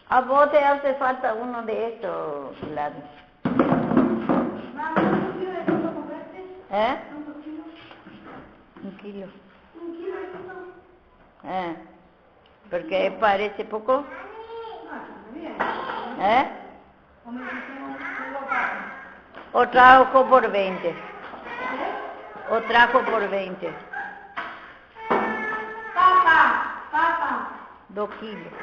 A vos te hace falta uno de estos, Gladys. Mamá, ¿cuántos kilos de queso compraste? ¿Eh? ¿Cuántos kilos? 1 kilo. 1 kilo de queso. ¿Por qué parece poco? Ah, bien. ¿Eh? O me tengo papa. O trajo por 20. O trajo por 20. Papa. 2 kilos.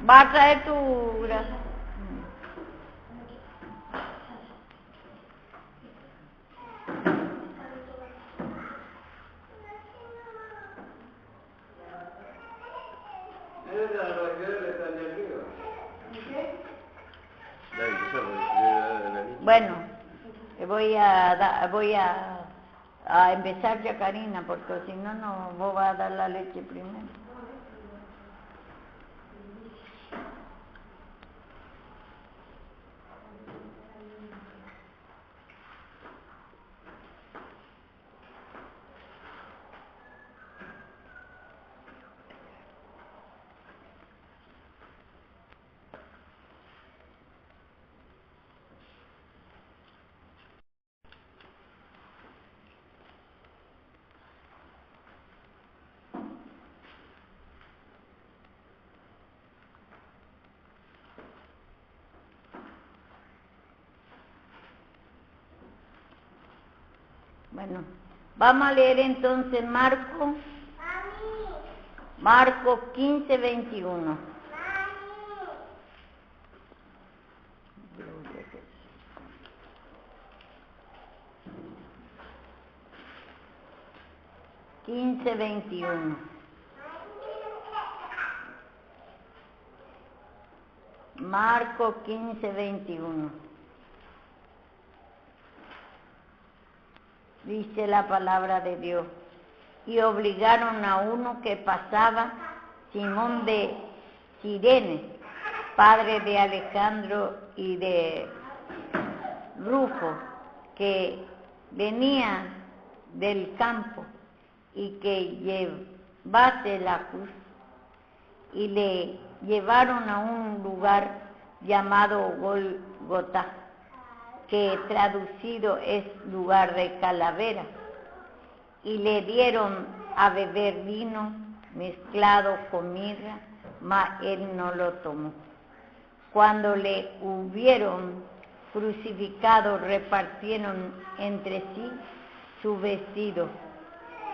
Va a traer tu... Bueno, voy a empezar ya, Karina, porque si no, no vos vas a dar la leche primero. Bueno, vamos a leer entonces Marco 15:21. Marco 15:21. Dice la palabra de Dios. Y obligaron a uno que pasaba, Simón de Cirene, padre de Alejandro y de Rufo, que venía del campo, y que llevase la cruz, y le llevaron a un lugar llamado Gólgota, que traducido es lugar de calavera, y le dieron a beber vino mezclado con mirra, mas él no lo tomó. Cuando le hubieron crucificado, repartieron entre sí su vestido,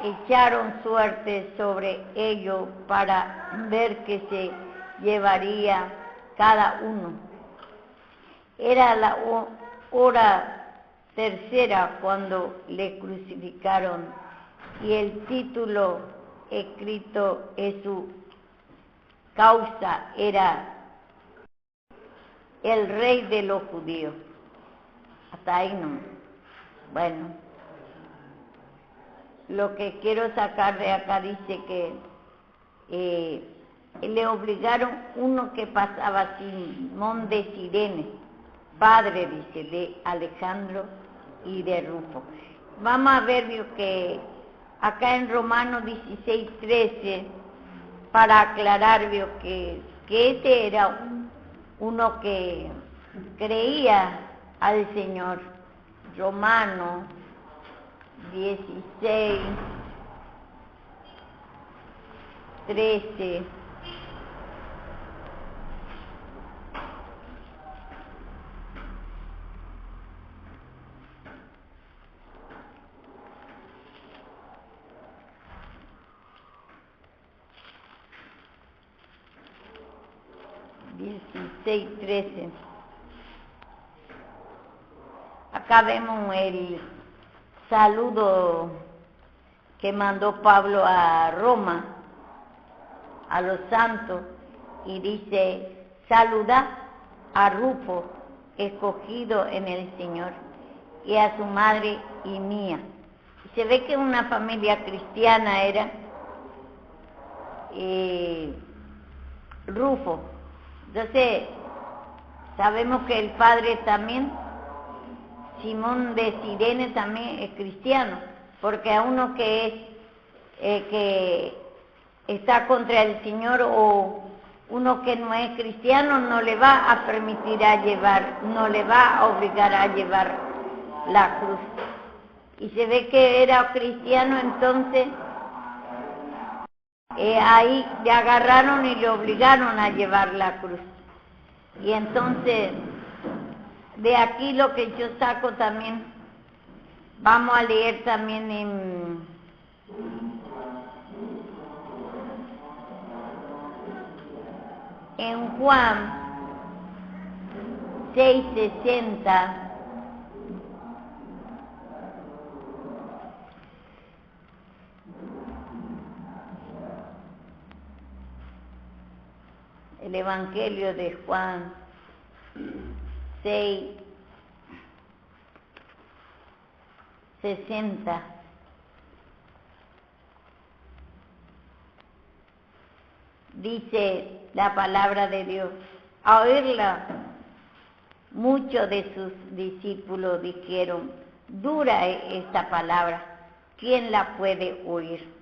echaron suerte sobre ello para ver qué se llevaría cada uno. Era la hora tercera cuando le crucificaron, y el título escrito en su causa era El Rey de los Judíos. Hasta ahí no. Bueno, lo que quiero sacar de acá dice que le obligaron uno que pasaba, Simón de Cirene, padre, dice, de Alejandro y de Rufo. Vamos a ver que acá en Romanos 16:13, para aclarar, que este era uno que creía al Señor. Romanos 16:13. Acá vemos el saludo que mandó Pablo a Roma, a los santos, y dice: saluda a Rufo, escogido en el Señor, y a su madre y mía. Y se ve que una familia cristiana era. Rufo. Entonces, sabemos que el padre también, Simón de Cirene, también es cristiano, porque a uno que está contra el Señor o uno que no es cristiano no le va a permitir no le va a obligar a llevar la cruz. Y se ve que era cristiano, entonces ahí le agarraron y le obligaron a llevar la cruz. Y entonces, de aquí lo que yo saco también, vamos a leer también en Juan 6:60. El Evangelio de Juan 6:60. Dice la palabra de Dios: a oírla, muchos de sus discípulos dijeron: dura es esta palabra, ¿quién la puede oír?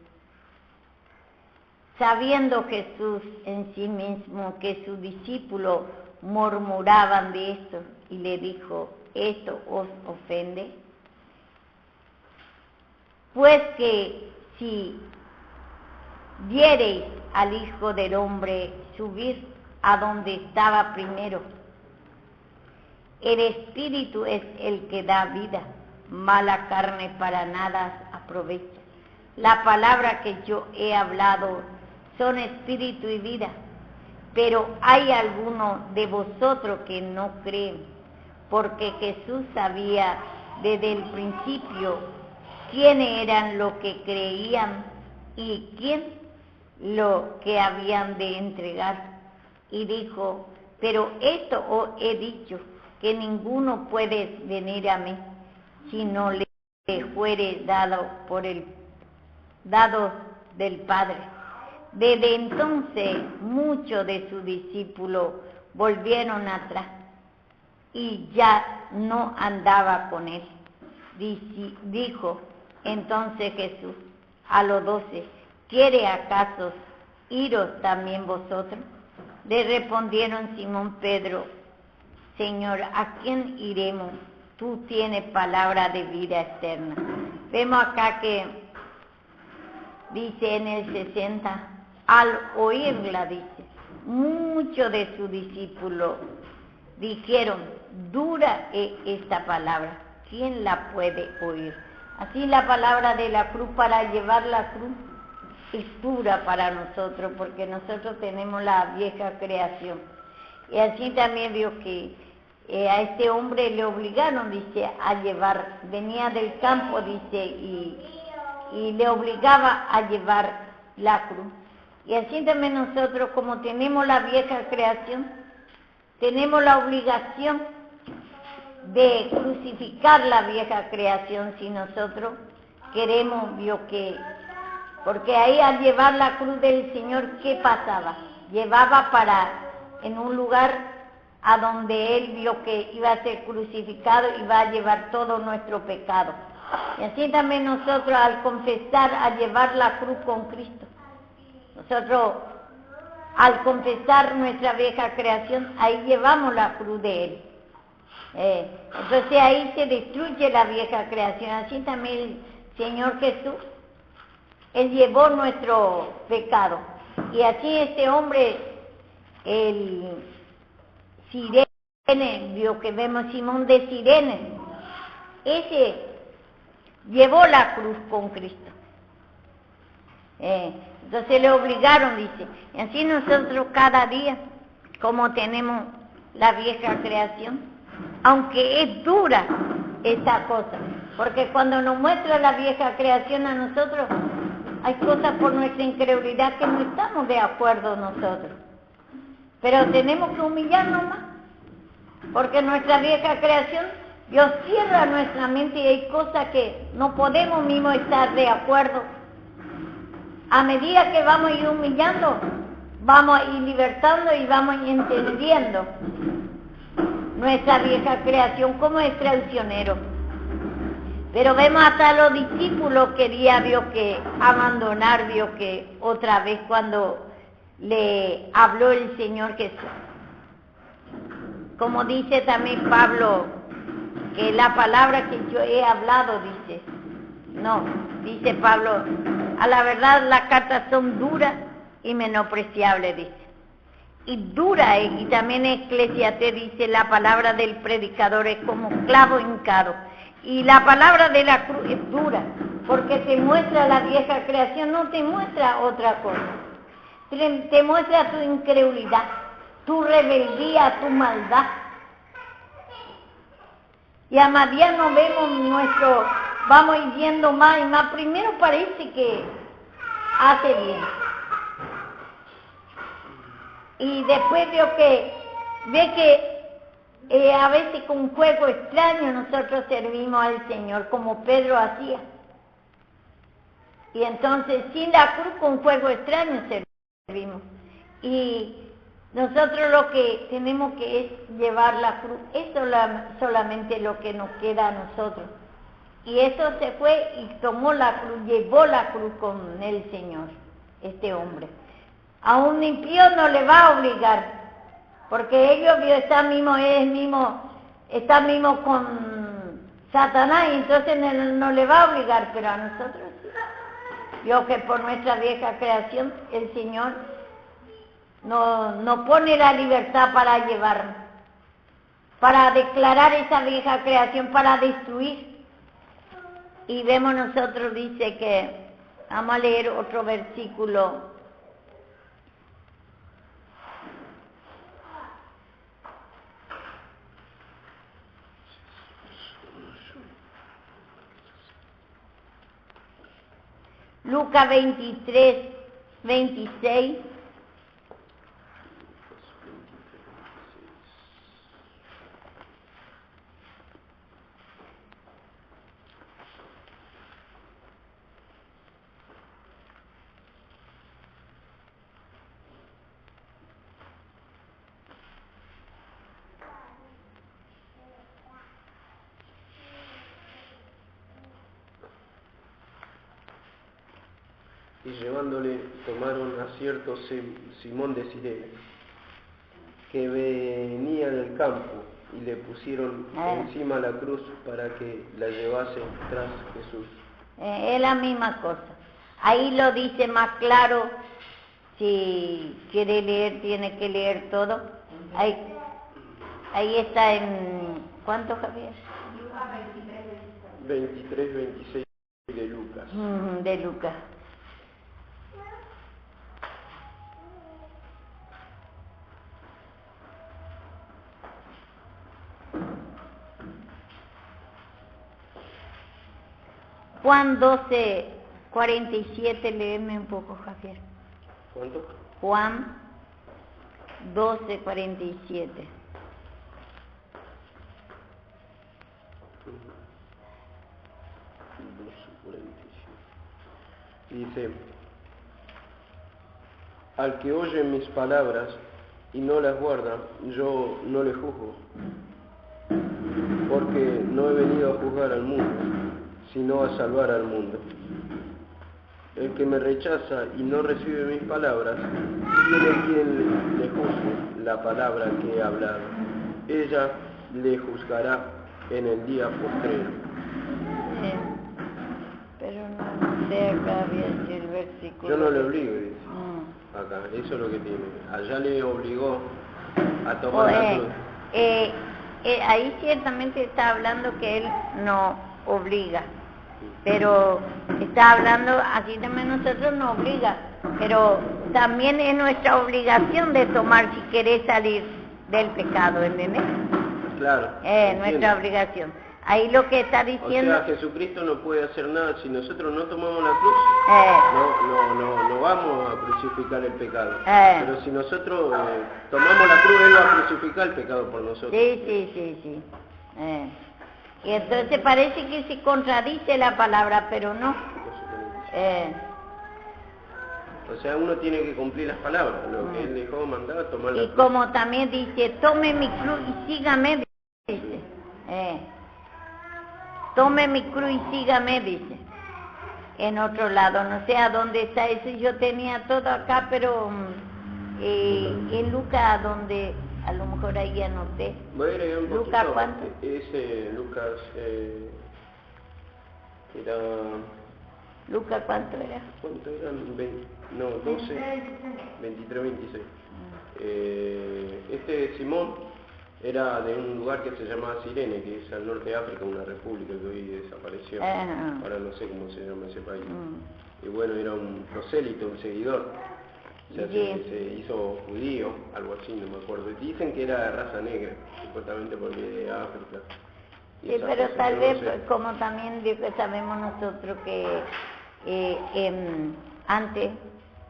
Sabiendo Jesús en sí mismo que sus discípulos murmuraban de esto, y le dijo: ¿esto os ofende? Pues que si viereis al Hijo del Hombre subir a donde estaba primero, el Espíritu es el que da vida, mala carne para nada aprovecha. La palabra que yo he hablado son espíritu y vida, pero hay algunos de vosotros que no creen, porque Jesús sabía desde el principio quiénes eran los que creían y quién lo que habían de entregar. Y dijo: pero esto os he dicho, que ninguno puede venir a mí si no le fuere dado del Padre. Desde entonces muchos de sus discípulos volvieron atrás y ya no andaba con él. Dijo entonces Jesús a los 12: ¿quiere acaso iros también vosotros? Le respondieron Simón Pedro: Señor, ¿a quién iremos? Tú tienes palabra de vida eterna. Vemos acá que dice en el 60, al oírla, dice, muchos de sus discípulos dijeron: dura es esta palabra, ¿quién la puede oír? Así la palabra de la cruz, para llevar la cruz, es dura para nosotros, porque nosotros tenemos la vieja creación. Y así también vio que a este hombre le obligaron, dice, a llevar, venía del campo, dice, y le obligaba a llevar la cruz. Y así también nosotros, como tenemos la vieja creación, tenemos la obligación de crucificar la vieja creación si nosotros queremos, vio que, porque ahí al llevar la cruz del Señor, ¿qué pasaba? Llevaba en un lugar a donde Él vio que iba a ser crucificado y va a llevar todo nuestro pecado. Y así también nosotros, al confesar, a llevar la cruz con Cristo, nosotros al confesar nuestra vieja creación, ahí llevamos la cruz de Él. Entonces ahí se destruye la vieja creación. Así también el Señor Jesús, Él llevó nuestro pecado. Y así este hombre, el Cirene, vio que vemos Simón de Cirene, ese llevó la cruz con Cristo. Entonces le obligaron, dice. Y así nosotros cada día, como tenemos la vieja creación, aunque es dura esta cosa, porque cuando nos muestra la vieja creación a nosotros, hay cosas por nuestra incredulidad que no estamos de acuerdo nosotros. Pero tenemos que humillarnos más, porque nuestra vieja creación, Dios cierra nuestra mente y hay cosas que no podemos mismos estar de acuerdo. A medida que vamos a ir humillando, vamos a ir libertando y vamos a ir entendiendo nuestra vieja creación como es traicionero. Pero vemos hasta los discípulos quería vio que abandonar, vio que otra vez cuando le habló el Señor Jesús. Como dice también Pablo, que la palabra que yo he hablado, dice, no, dice Pablo, a la verdad las cartas son duras y menospreciables, dice. Y dura es, y también Eclesiastés dice, la palabra del predicador es como clavo hincado. Y la palabra de la cruz es dura, porque te muestra la vieja creación, no te muestra otra cosa. Te muestra tu incredulidad, tu rebeldía, tu maldad. Y a medida nos vemos vamos a ir viendo más y más. Primero parece que hace bien. Y después ve que a veces con un juego extraño nosotros servimos al Señor, como Pedro hacía. Y entonces sin la cruz con un juego extraño servimos. Y nosotros lo que tenemos que es llevar la cruz, eso solamente lo que nos queda a nosotros. Y eso se fue y tomó la cruz, llevó la cruz con el Señor, este hombre. A un impío no le va a obligar, porque ellos está mismo con Satanás y entonces no le va a obligar, pero a nosotros sí. Yo que por nuestra vieja creación el Señor no pone la libertad para llevarnos, para declarar esa vieja creación, para destruir. Y vemos nosotros, dice que, vamos a leer otro versículo. Lucas 23, 26. Y llevándole tomaron a cierto Simón de Cirene, que venía del campo, y le pusieron encima la cruz para que la llevase tras Jesús. Es la misma cosa. Ahí lo dice más claro. Si quiere leer, tiene que leer todo. Ahí está en... ¿Cuánto, Javier? 23, 26 de Lucas. De Lucas. Juan 12, 47, léeme un poco, Javier. ¿Cuánto? Juan 12, 47. Dice, al que oye mis palabras y no las guarda, yo no le juzgo, porque no he venido a juzgar al mundo, sino a salvar al mundo. El que me rechaza y no recibe mis palabras, tiene quien le juzgue la palabra que he hablado. Ella le juzgará en el día postrero. Pero no sé acá bien el versículo. Yo no le obligo, dice. Acá, eso es lo que tiene. Allá le obligó a tomar la cruz. Ahí ciertamente está hablando que él no obliga, pero está hablando, así también nosotros no obliga, pero también es nuestra obligación de tomar si querés salir del pecado, ¿entendés? Claro. Nuestra obligación. Ahí lo que está diciendo... O sea, Jesucristo no puede hacer nada si nosotros no tomamos la cruz. No vamos a crucificar el pecado. Pero si nosotros tomamos la cruz, Él va a crucificar el pecado por nosotros. Sí. Y entonces parece que se contradice la palabra, pero no. O sea, uno tiene que cumplir las palabras, lo que él dejó mandado, tomar la Y cruz. como también dice, tome mi cruz y sígame, dice. Sí. Tome mi cruz y sígame, dice. En otro lado, no sé a dónde está eso, yo tenía todo acá, pero en Lucas, donde a lo mejor ahí anoté. Voy a agregar un poquito. ¿Lucas cuánto? Lucas era... ¿Lucas cuánto era? ¿Cuánto eran? 12, 23, 26. Este Simón era de un lugar que se llamaba Cirene, que es al norte de África, una república que hoy desapareció. Ahora no sé cómo se llama ese país. Y bueno, era un prosélito, un seguidor. O sea, se hizo judío, algo así, no me acuerdo. Dicen que era de raza negra, supuestamente porque de África. Sí, pero tal vez, como también sabemos nosotros que antes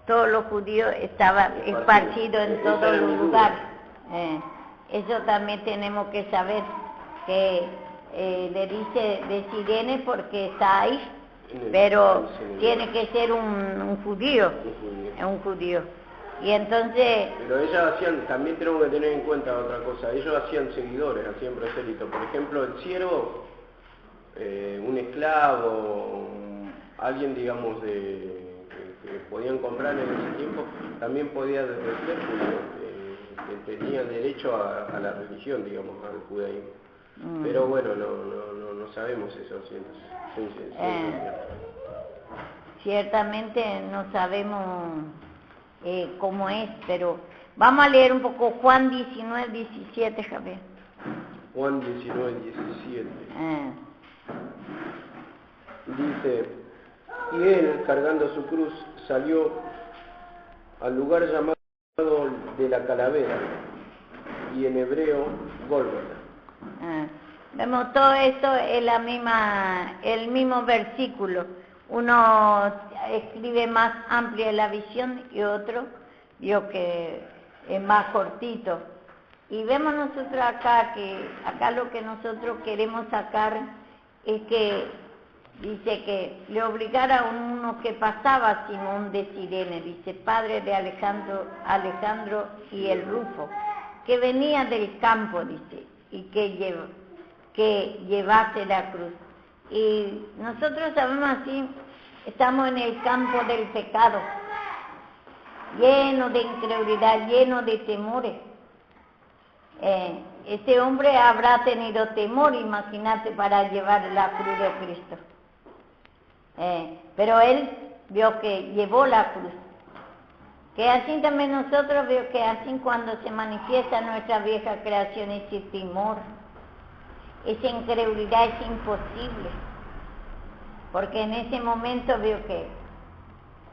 todos los judíos estaban esparcidos en todos los lugares. Eso también tenemos que saber, que le dice de Cirene porque está ahí, pero tiene que ser un judío. Un judío. Y entonces... Pero ellas también tenemos que tener en cuenta otra cosa, ellos hacían seguidores, hacían prosélitos. Por ejemplo, el siervo, un esclavo, alguien, digamos, que podían comprar en ese tiempo, también podía ser judío, que tenía derecho a la religión, digamos, al judaísmo. Pero bueno, no sabemos eso, ciertamente no sabemos cómo es, pero vamos a leer un poco Juan 19, 17, Javier. Juan 19, 17. Dice, y él, cargando su cruz, salió al lugar llamado de la calavera, y en hebreo, Gólgota. Vemos todo esto en el mismo versículo. Uno escribe más amplia la visión y otro vio que es más cortito. Y vemos nosotros acá que lo que nosotros queremos sacar es que dice que le obligara a uno que pasaba, Simón de Cirene, dice, padre de Alejandro y el Rufo, que venía del campo, dice, y que llevase la cruz. Y nosotros sabemos así, estamos en el campo del pecado, lleno de incredulidad, lleno de temores. Este hombre habrá tenido temor, imagínate, para llevar la cruz de Cristo. Pero él vio que llevó la cruz. Que así también nosotros veo que así cuando se manifiesta nuestra vieja creación, ese temor, esa incredulidad es imposible. Porque en ese momento veo que,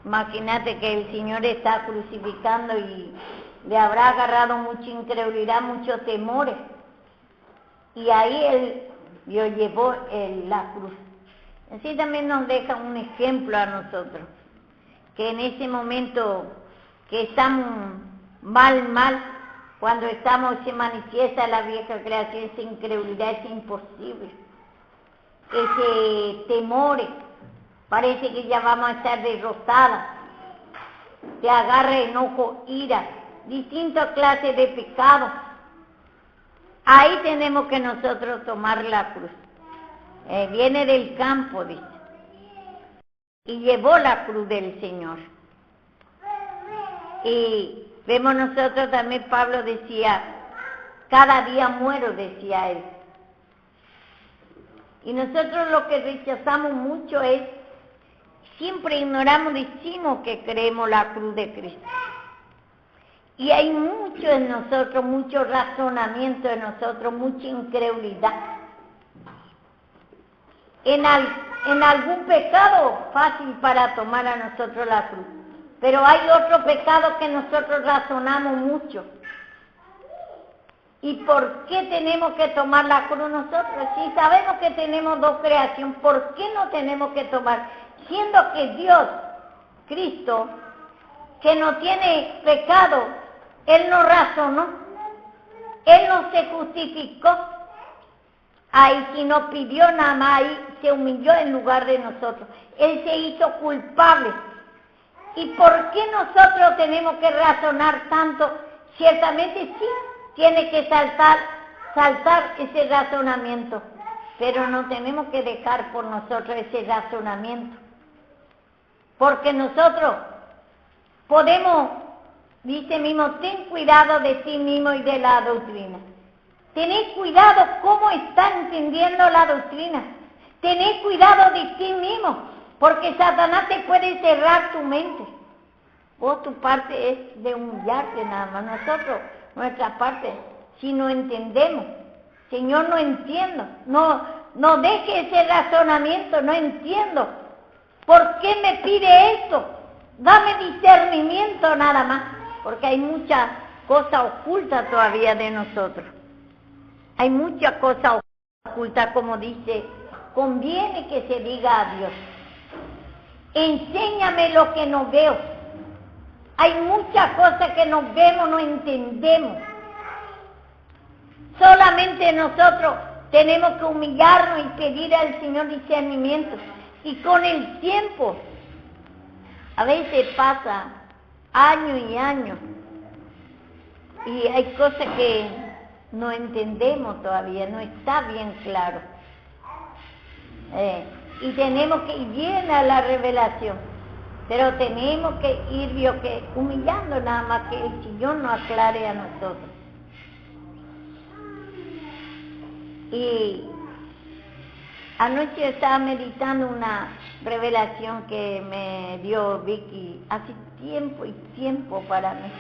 imagínate que el Señor está crucificando y le habrá agarrado mucha incredulidad, muchos temores. Y ahí él llevó la cruz. Así también nos deja un ejemplo a nosotros, que en ese momento que estamos mal, cuando se manifiesta la vieja creación, esa incredulidad es imposible. Ese temor, parece que ya vamos a estar derrotadas, te agarra enojo, ira, distintas clases de pecados. Ahí tenemos que nosotros tomar la cruz. Viene del campo, dice, y llevó la cruz del Señor. Y vemos nosotros también, Pablo decía, cada día muero, decía él. Y nosotros lo que rechazamos mucho es, siempre ignoramos, decimos que creemos la cruz de Cristo. Y hay mucho en nosotros, mucho razonamiento en nosotros, mucha incredulidad. En algún pecado fácil para tomar a nosotros la cruz. Pero hay otro pecado que nosotros razonamos mucho. ¿Y por qué tenemos que tomar la cruz nosotros? Si sabemos que tenemos dos creaciones, ¿por qué no tenemos que tomar? Siendo que Dios, Cristo, que no tiene pecado, Él no razonó, Él no se justificó, ahí si no pidió nada más, ahí se humilló en lugar de nosotros. Él se hizo culpable. ¿Y por qué nosotros tenemos que razonar tanto? Ciertamente sí, tiene que saltar ese razonamiento, pero no tenemos que dejar por nosotros ese razonamiento, porque nosotros podemos, dice mismo, ten cuidado de ti mismo y de la doctrina. Tened cuidado cómo está entendiendo la doctrina. Tened cuidado de ti mismo, porque Satanás te puede cerrar tu mente. Vos tu parte es de humillarte nada más. Nosotros, nuestra parte, si no entendemos, Señor, no entiendo. No deje ese razonamiento, no entiendo. ¿Por qué me pide esto? Dame discernimiento nada más, porque hay mucha cosa oculta todavía de nosotros. Hay mucha cosa oculta, como dice, conviene que se diga a Dios. Enséñame lo que no veo. Hay muchas cosas que no vemos, no entendemos. Solamente nosotros tenemos que humillarnos y pedir al Señor discernimiento. Y con el tiempo, a veces pasa años y años, y hay cosas que no entendemos todavía, no está bien claro. Y tenemos que ir bien a la revelación, pero tenemos que ir humillando nada más que el Señor nos aclare a nosotros. Y anoche yo estaba meditando una revelación que me dio Vicky hace tiempo y tiempo para mí.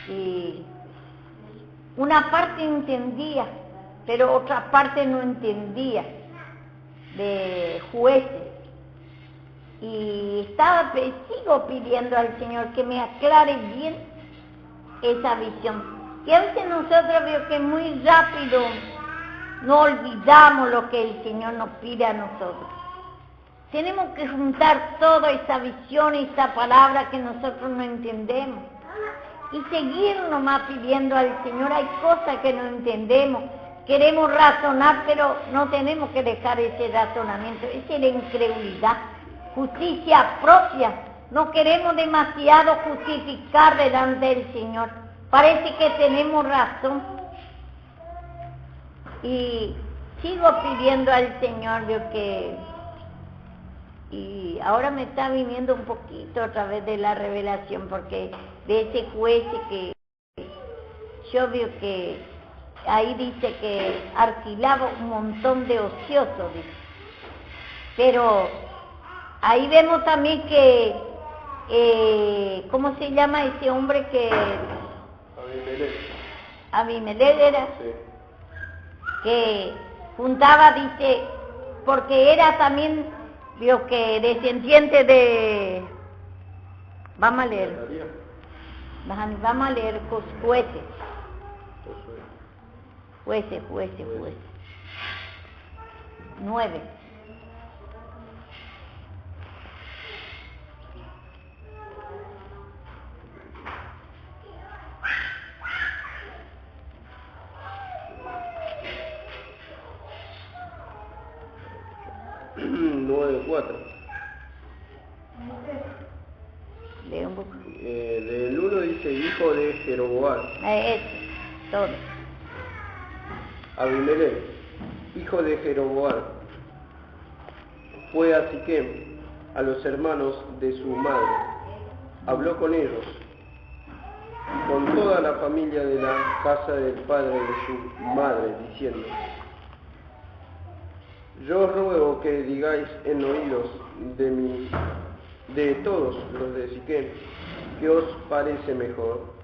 Y una parte entendía, pero otra parte no entendía, de Jueces. Y sigo pidiendo al Señor que me aclare bien esa visión. Y a veces nosotros veo que muy rápido no olvidamos lo que el Señor nos pide a nosotros. Tenemos que juntar toda esa visión y esa palabra que nosotros no entendemos. Y seguir nomás pidiendo al Señor. Hay cosas que no entendemos. Queremos razonar, pero no tenemos que dejar ese razonamiento. Esa es la incredulidad. Justicia propia. No queremos demasiado justificar delante del Señor. Parece que tenemos razón. Y sigo pidiendo al Señor y ahora me está viniendo un poquito a través de la revelación, porque de ese juez que yo veo que ahí dice que alquilaba un montón de ociosos, dice. Pero ahí vemos también que, ¿cómo se llama ese hombre que? Abimelech era. Sí. Que juntaba, dice, porque era también, vio que descendiente de, vamos a leer jueces, 9. Lee un poco. Del 1 dice, hijo de Jeroboam. Todo. Abimelech, hijo de Jeroboam, fue a Siquem, a los hermanos de su madre. Habló con ellos, con toda la familia de la casa del padre de su madre, diciendo: yo os ruego que digáis en oídos de todos los de Siquem, ¿qué os parece mejor?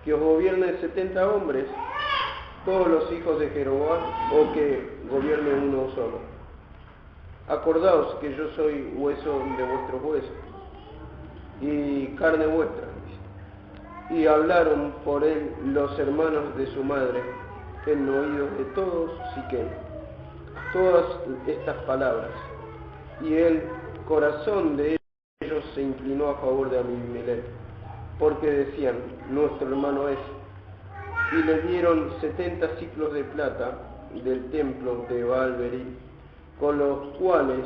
¿Que os gobiernen 70 hombres, todos los hijos de Jeroboam, o que gobierne uno solo? Acordaos que yo soy hueso de vuestros huesos y carne vuestra. Y hablaron por él los hermanos de su madre en oídos de todos Siquem todas estas palabras, y el corazón de ellos se inclinó a favor de Abimelech, porque decían: nuestro hermano es. Y le dieron 70 ciclos de plata del templo de Baal-Beril, con los cuales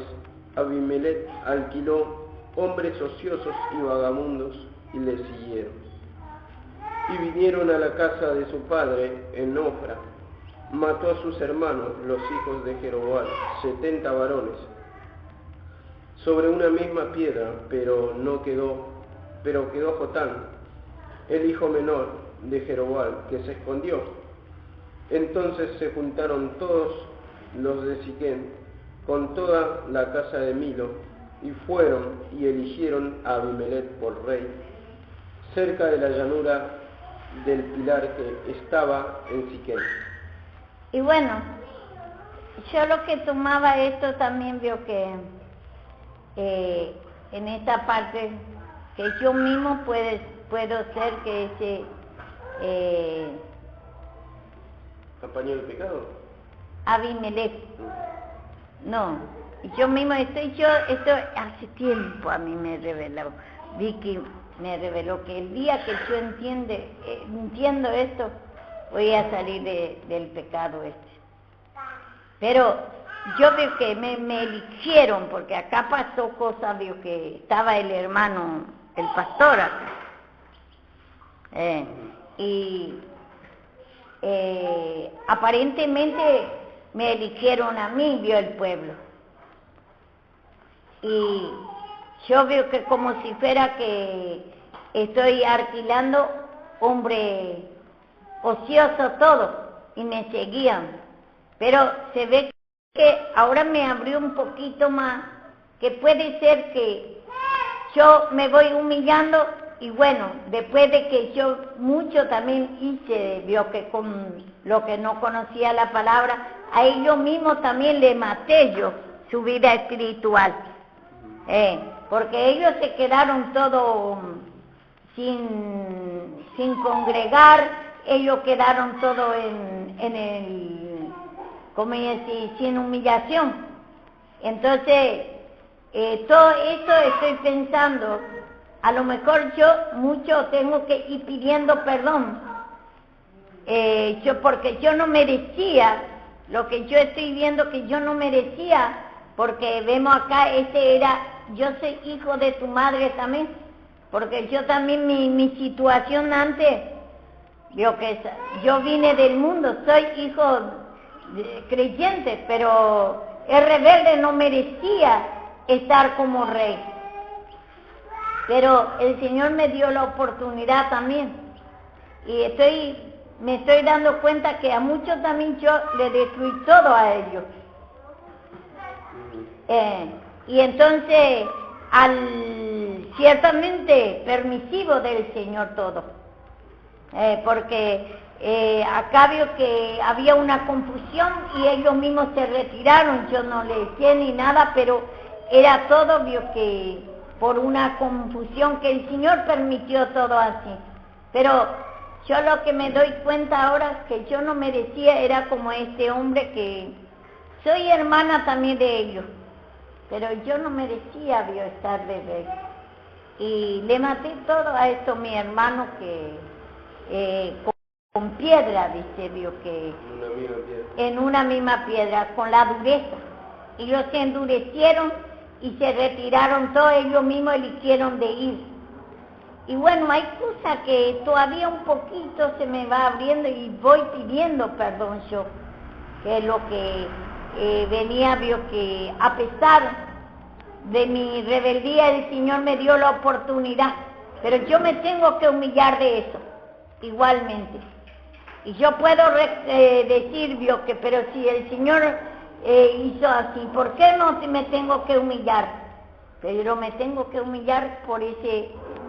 Abimelech alquiló hombres ociosos y vagamundos, y le siguieron. Y vinieron a la casa de su padre en Ofra. Mató a sus hermanos, los hijos de Jeroboam, 70 varones, sobre una misma piedra, pero quedó Jotán, el hijo menor de Jeroboam, que se escondió. Entonces se juntaron todos los de Siquem con toda la casa de Milo, y fueron y eligieron a Abimelech por rey, cerca de la llanura del pilar que estaba en Siquem. Y bueno, yo lo que tomaba esto también veo que en esta parte que yo mismo puedo ser que ese ¿Apañó el pecado? Abimelech, no, yo mismo esto hace tiempo a mí me reveló, Vicky me reveló que el día que yo entiendo esto, voy a salir del pecado este. Pero yo veo que me eligieron, porque acá pasó cosa, veo que estaba el hermano, el pastor acá. Aparentemente me eligieron a mí, vio el pueblo. Y yo veo que como si fuera que estoy alquilando hombre ocioso todo, y me seguían. Pero se ve que ahora me abrió un poquito más, que puede ser que yo me voy humillando, y bueno, después de que yo mucho también hice, vio que con lo que no conocía la palabra, a ellos mismos también le maté yo su vida espiritual, porque ellos se quedaron todos sin congregar, ellos quedaron todos en el, como decir, sin humillación. Entonces, todo esto estoy pensando, a lo mejor yo mucho tengo que ir pidiendo perdón, porque yo no merecía, lo que yo estoy viendo que yo no merecía, porque vemos acá, yo soy hijo de tu madre también, porque yo también mi situación antes, yo vine del mundo, soy hijo creyente, pero el rebelde no merecía estar como rey. Pero el Señor me dio la oportunidad también. Y me estoy dando cuenta que a muchos también yo le destruí todo a ellos. Y entonces, ciertamente permisivo del Señor todo. Porque acá vio que había una confusión y ellos mismos se retiraron, yo no le decía ni nada, pero era todo, vio que por una confusión que el Señor permitió todo así. Pero yo lo que me doy cuenta ahora que yo no merecía era como este hombre, que soy hermana también de ellos, pero yo no merecía, vio, estar de rey. Y le maté todo a esto mi hermano que con piedra, dice, vio que en una misma piedra, con la dureza. Ellos se endurecieron y se retiraron todos, ellos mismos eligieron de ir. Y bueno, hay cosas que todavía un poquito se me va abriendo y voy pidiendo perdón yo, que es lo que venía, vio que a pesar de mi rebeldía el Señor me dio la oportunidad, pero yo me tengo que humillar de eso, igualmente. Y yo puedo decir, vio que, pero si el Señor hizo así, ¿por qué no me tengo que humillar? Pero me tengo que humillar por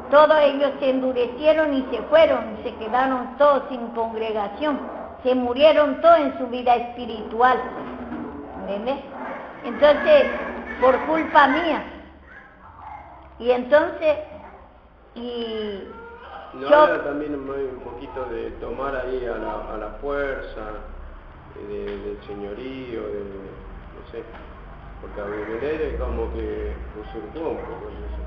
todos ellos se endurecieron y se fueron, se quedaron todos sin congregación, se murieron todos en su vida espiritual, ¿entiendes? Entonces, por culpa mía. Y entonces, ¿No yo habla también un poquito de tomar ahí a la fuerza, del señorío, no sé, porque Abimelech como que usurpó un poco eso?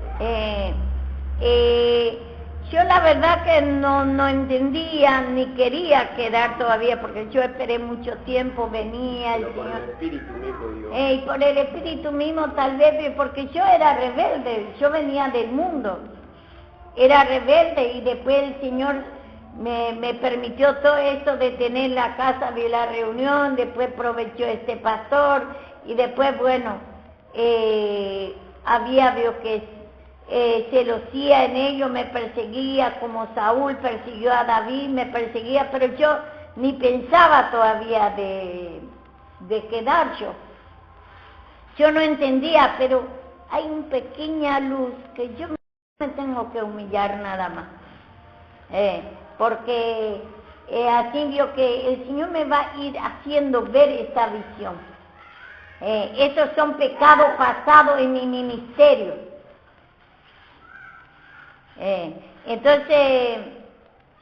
Yo la verdad que no entendía ni quería quedar todavía, porque yo esperé mucho tiempo, venía el Pero por Señor. el espíritu mismo, digo. Y por el espíritu mismo tal vez, porque yo era rebelde, yo venía del mundo, era rebelde y después el Señor me permitió todo esto de tener la casa de la reunión, después aprovechó este pastor y después, bueno, vio que celosía en ello, me perseguía como Saúl persiguió a David, me perseguía, pero yo ni pensaba todavía de quedar yo. Yo no entendía, pero hay una pequeña luz que yo me tengo que humillar nada más. Porque así vio que el Señor me va a ir haciendo ver esta visión. Estos son pecados pasados en mi ministerio. Entonces,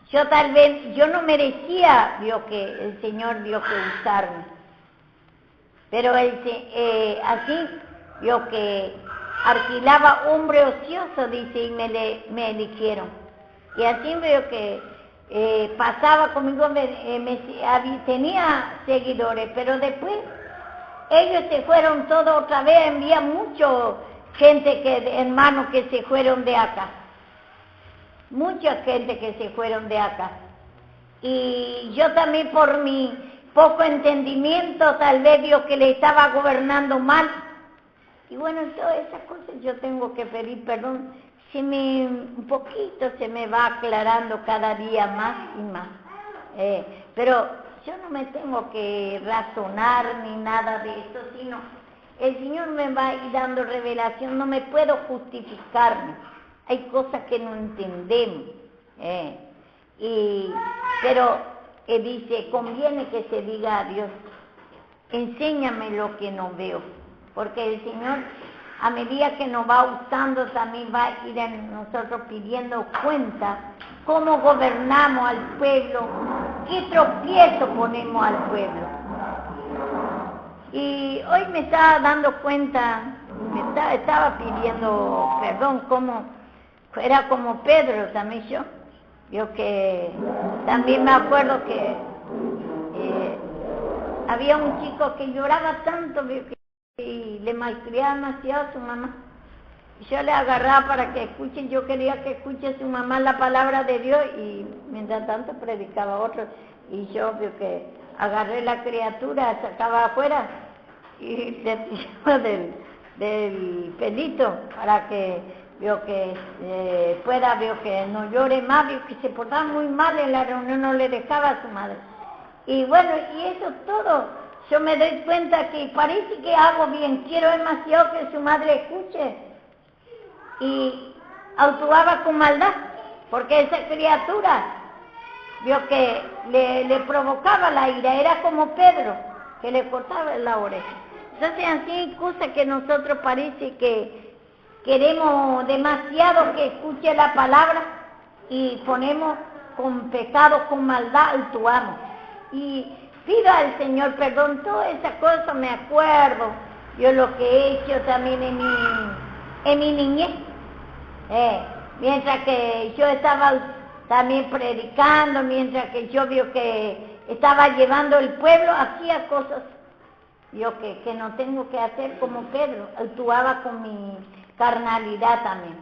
yo tal vez, yo no merecía, vio que el Señor vio que usarme. Pero así vio que alquilaba hombre ocioso, dice, y me eligieron. Y así veo que pasaba conmigo, tenía seguidores, pero después ellos se fueron todos otra vez, envía mucho gente, hermanos que se fueron de acá. Mucha gente que se fueron de acá. Y yo también por mi poco entendimiento tal vez vio que le estaba gobernando mal. Y bueno, todas esas cosas yo tengo que pedir perdón. Un poquito se me va aclarando cada día más y más. Pero yo no me tengo que razonar ni nada de eso, sino el Señor me va a ir dando revelación, no me puedo justificarme. Hay cosas que no entendemos. Pero dice, conviene que se diga a Dios, enséñame lo que no veo, porque el Señor a medida que nos va usando también va a ir en nosotros pidiendo cuenta cómo gobernamos al pueblo, qué tropiezo ponemos al pueblo. Y hoy me estaba dando cuenta, estaba pidiendo perdón, era como Pedro también yo que también me acuerdo que había un chico que lloraba tanto y le malcriaba demasiado a su mamá. Y yo le agarraba para que escuchen, yo quería que escuche su mamá la palabra de Dios y mientras tanto predicaba otro. Y yo veo que agarré la criatura, sacaba afuera y le tiraba del pelito para que pueda, que no llore más, que se portaba muy mal en la reunión, no le dejaba a su madre. Y bueno, y eso todo, yo me doy cuenta que parece que hago bien, quiero demasiado que su madre escuche. Y actuaba con maldad, porque esa criatura vio que le provocaba la ira, era como Pedro, que le cortaba la oreja. Entonces así hay cosas que nosotros parece que queremos demasiado que escuche la palabra y ponemos con pecado, con maldad, actuamos. Y pido al Señor perdón, todas esas cosas me acuerdo, yo lo que he hecho también en mi niñez. Mientras que yo estaba también predicando, mientras que yo vio que estaba llevando el pueblo, hacía cosas yo que no tengo que hacer como Pedro, actuaba con mi carnalidad también.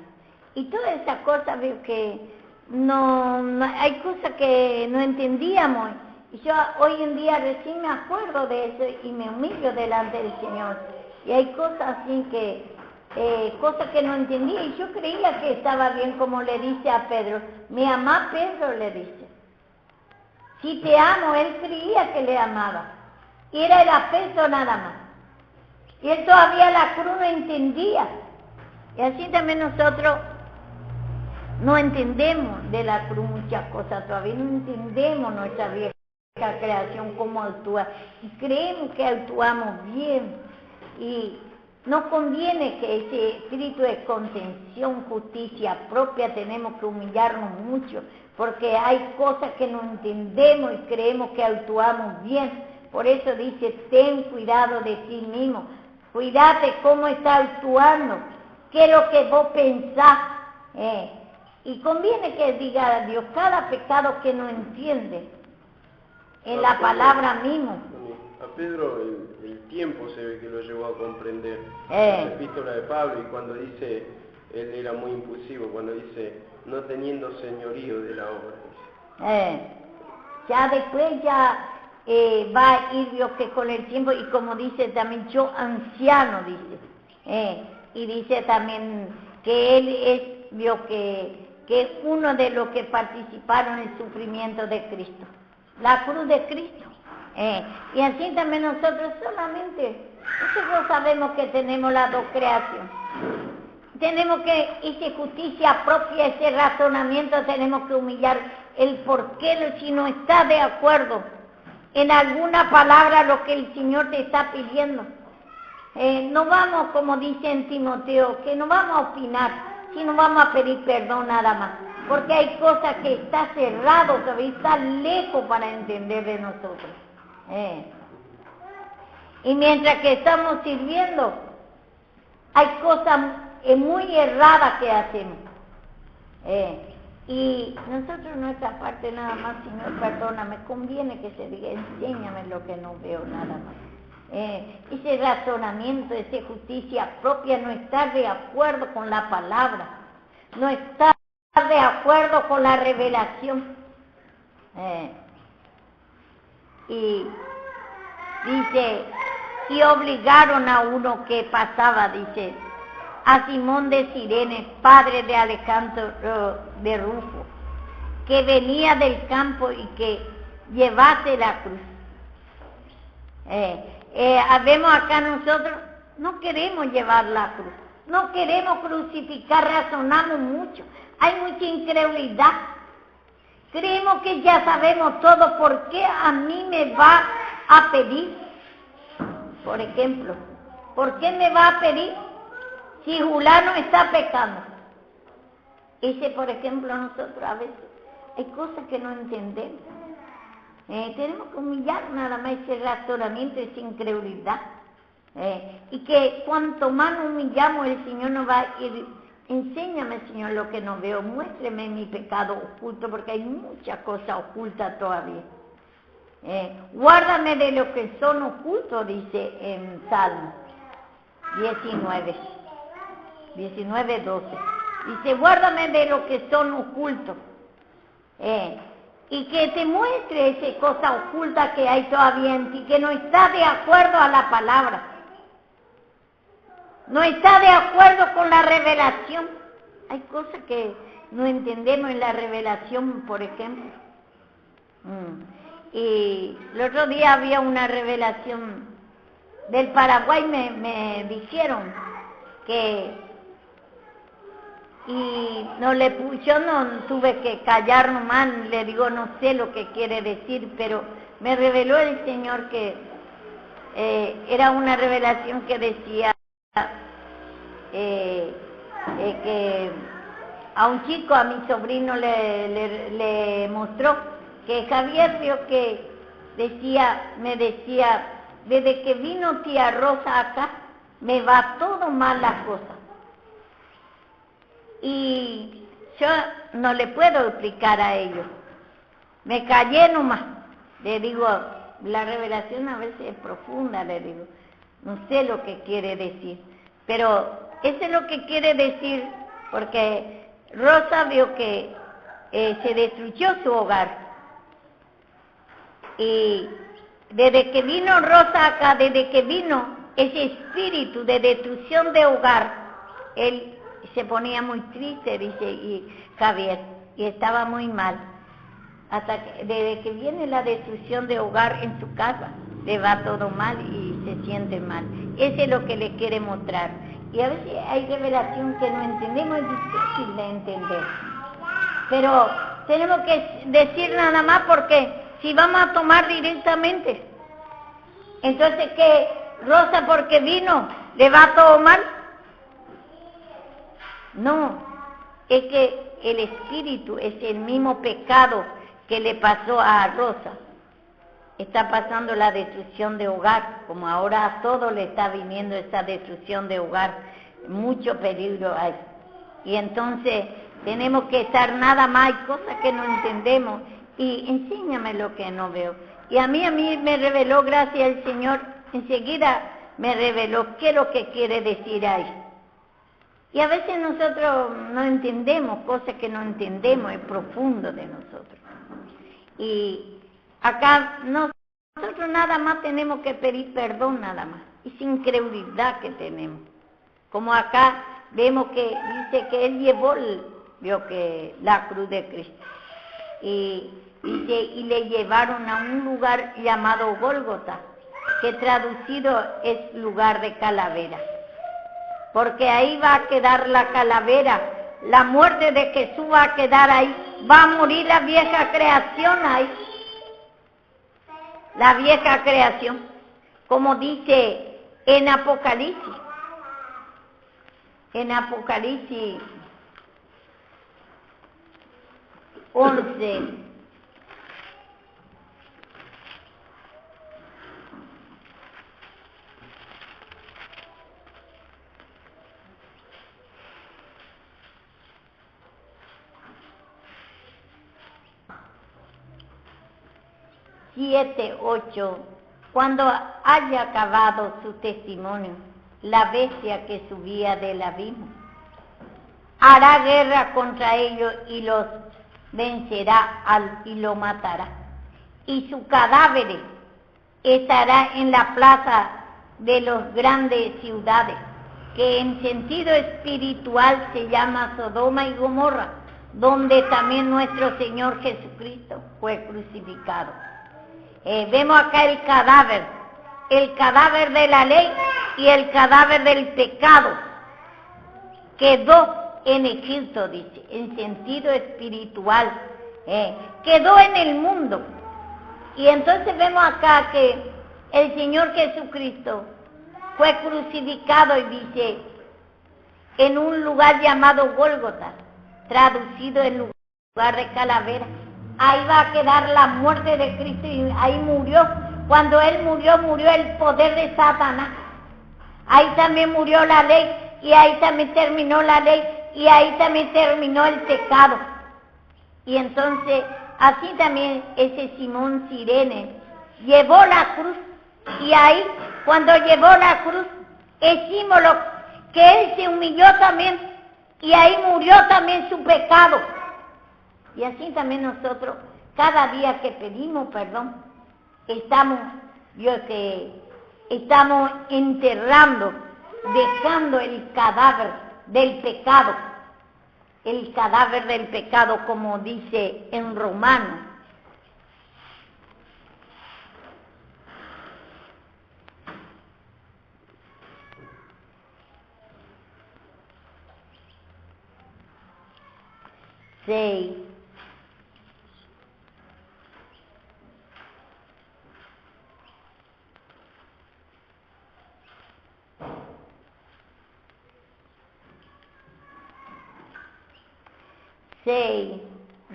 Y todas esas cosas veo que no hay cosas que no entendíamos. Y yo hoy en día recién me acuerdo de eso y me humillo delante del Señor. Y hay cosas así cosas que no entendía y yo creía que estaba bien, como le dice a Pedro. ¿Me ama Pedro? Le dice. Si te amo, él creía que le amaba. Y era el afecto nada más. Y él todavía la cruz no entendía. Y así también nosotros no entendemos de la cruz muchas cosas, todavía no entendemos nuestra vieja creación, cómo actúa. Y creemos que actuamos bien. Y no conviene que ese espíritu de contención, justicia propia, tenemos que humillarnos mucho, porque hay cosas que no entendemos y creemos que actuamos bien. Por eso dice, ten cuidado de ti mismo, cuídate cómo estás actuando, qué es lo que vos pensás. Y conviene que diga a Dios cada pecado que no entiende en la palabra mismo. A Pedro el tiempo se ve que lo llevó a comprender la epístola de Pablo, y cuando dice, él era muy impulsivo, cuando dice, no teniendo señorío de la obra. Ya después va a ir Dios que con el tiempo, y como dice también, yo anciano, dice, y dice también que él es Dios que es uno de los que participaron en el sufrimiento de Cristo, la cruz de Cristo. Y así también nosotros sabemos que tenemos las dos creaciones. Tenemos que, esa justicia propia, ese razonamiento, tenemos que humillar el por qué, si no está de acuerdo en alguna palabra lo que el Señor te está pidiendo. No vamos, como dice en Timoteo, que no vamos a opinar, sino vamos a pedir perdón nada más. Porque hay cosas que está cerrado, todavía está lejos para entender de nosotros. Y mientras que estamos sirviendo, hay cosas muy erradas que hacemos. Y nosotros nuestra parte nada más, Señor, perdóname, conviene que se diga, enséñame lo que no veo nada más. Ese razonamiento, esa justicia propia no está de acuerdo con la palabra, no está de acuerdo con la revelación. Y dice, y obligaron a uno que pasaba, dice, a Simón de Cirene, padre de Alejandro de Rufo, que venía del campo y que llevase la cruz. Vemos acá nosotros, no queremos llevar la cruz, no queremos crucificar, razonamos mucho, hay mucha incredulidad. Creemos que ya sabemos todo. ¿Por qué a mí me va a pedir? Por ejemplo, ¿por qué me va a pedir si Julano está pecando? Ese, por ejemplo, nosotros a veces hay cosas que no entendemos. Tenemos que humillar nada más ese razonamiento, esa incredulidad. Y que cuanto más nos humillamos, el Señor nos va a ir. Enséñame, Señor, lo que no veo, muéstrame mi pecado oculto, porque hay muchas cosas ocultas todavía. Guárdame de lo que son ocultos, dice en Salmo 19:12. Dice, guárdame de lo que son ocultos. Y que te muestre esa cosa oculta que hay todavía en ti, que no está de acuerdo a la palabra. No está de acuerdo con la revelación. Hay cosas que no entendemos en la revelación, por ejemplo. Y el otro día había una revelación del Paraguay, me dijeron que, y yo no tuve que callar nomás, le digo, no sé lo que quiere decir, pero me reveló el Señor que era una revelación que decía que a un chico, a mi sobrino le mostró que Javier vio que me decía, desde que vino tía Rosa acá, me va todo mal las cosas. Y yo no le puedo explicar a ellos. Me callé nomás. Le digo, la revelación a veces es profunda, le digo. No sé lo que quiere decir. Pero eso es lo que quiere decir, porque Rosa vio que se destruyó su hogar. Y desde que vino Rosa acá, desde que vino ese espíritu de destrucción de hogar, él se ponía muy triste, dice y Javier, y estaba muy mal. Hasta que, desde que viene la destrucción de hogar en su casa, le va todo mal y se siente mal. Eso es lo que le quiere mostrar. Y a veces hay revelación que no entendemos, es difícil de entender. Pero tenemos que decir nada más, porque si vamos a tomar directamente, entonces que Rosa porque vino, ¿le va todo mal? No, es que el espíritu es el mismo pecado que le pasó a Rosa. Está pasando la destrucción de hogar, como ahora a todo le está viniendo esa destrucción de hogar, mucho peligro hay. Y entonces Tenemos que estar nada más, hay cosas que no entendemos, y enséñame lo que no veo. Y a mí me reveló, gracias al Señor, enseguida me reveló qué es lo que quiere decir ahí. Y a veces nosotros no entendemos cosas que no entendemos, es profundo de nosotros. Y acá nosotros nada más tenemos que pedir perdón nada más, y sin incredulidad que tenemos. Como acá vemos que dice que Él llevó la cruz de Cristo. Y dice, y le llevaron a un lugar llamado Gólgota, que traducido es lugar de calavera. Porque ahí va a quedar la calavera, la muerte de Jesús va a quedar ahí, va a morir la vieja creación ahí. La vieja creación, como dice en Apocalipsis. En Apocalipsis 11, siete, 8, cuando haya acabado su testimonio, la bestia que subía del abismo hará guerra contra ellos y los vencerá y lo matará. Y su cadáver estará en la plaza de las grandes ciudades, que en sentido espiritual se llama Sodoma y Gomorra, donde también nuestro Señor Jesucristo fue crucificado. Vemos acá el cadáver de la ley y el cadáver del pecado. Quedó en Egipto, dice, en sentido espiritual, quedó en el mundo. Y entonces vemos acá que el Señor Jesucristo fue crucificado y dice, en un lugar llamado Gólgota, traducido en lugar de calavera. Ahí va a quedar la muerte de Cristo y ahí murió. Cuando Él murió, murió el poder de Satanás. Ahí también murió la ley y ahí también terminó la ley y ahí también terminó el pecado. Y entonces, así también ese Simón Sirene llevó la cruz y ahí, cuando llevó la cruz, es símbolo que Él se humilló también y ahí murió también su pecado. Y así también nosotros, cada día que pedimos perdón, estamos enterrando, dejando el cadáver del pecado. El cadáver del pecado, como dice en Romanos. Seis.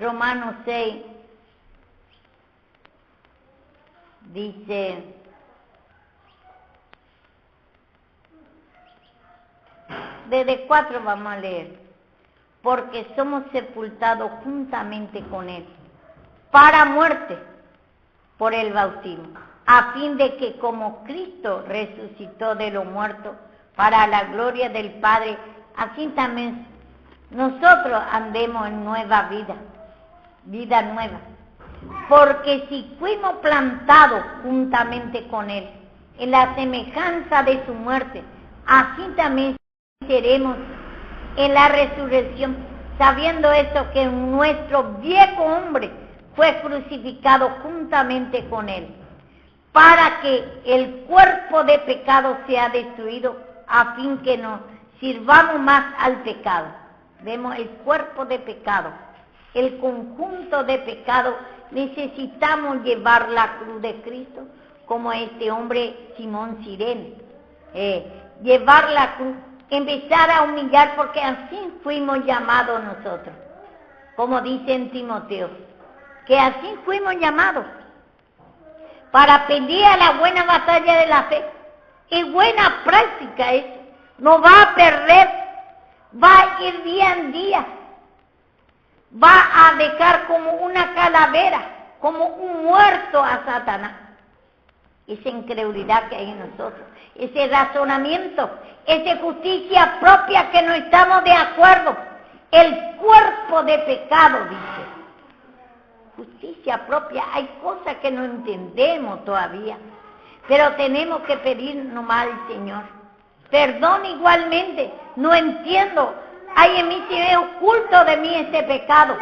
Romanos 6, dice, desde 4 vamos a leer, porque somos sepultados juntamente con Él, para muerte, por el bautismo, a fin de que como Cristo resucitó de los muertos, para la gloria del Padre, así también nosotros andemos en nueva vida nueva. Porque si fuimos plantados juntamente con Él, en la semejanza de su muerte, así también seremos en la resurrección, sabiendo esto, que nuestro viejo hombre fue crucificado juntamente con Él, para que el cuerpo de pecado sea destruido, a fin que no sirvamos más al pecado. Vemos el cuerpo de pecado, el conjunto de pecado. Necesitamos llevar la cruz de Cristo, como este hombre Simón Sirene. Llevar la cruz, empezar a humillar, porque así fuimos llamados nosotros. Como dice en Timoteo, que así fuimos llamados, para pelear la buena batalla de la fe. Y buena práctica eso, no va a perder, va a ir día en día. va a dejar como una calavera, como un muerto a Satanás. Esa incredulidad que hay en nosotros, ese razonamiento, esa justicia propia que no estamos de acuerdo, el cuerpo de pecado, dice. Justicia propia, hay cosas que no entendemos todavía, pero tenemos que pedir nomás al Señor. Perdón igualmente, no entiendo, hay en mí, si es oculto de mí ese pecado.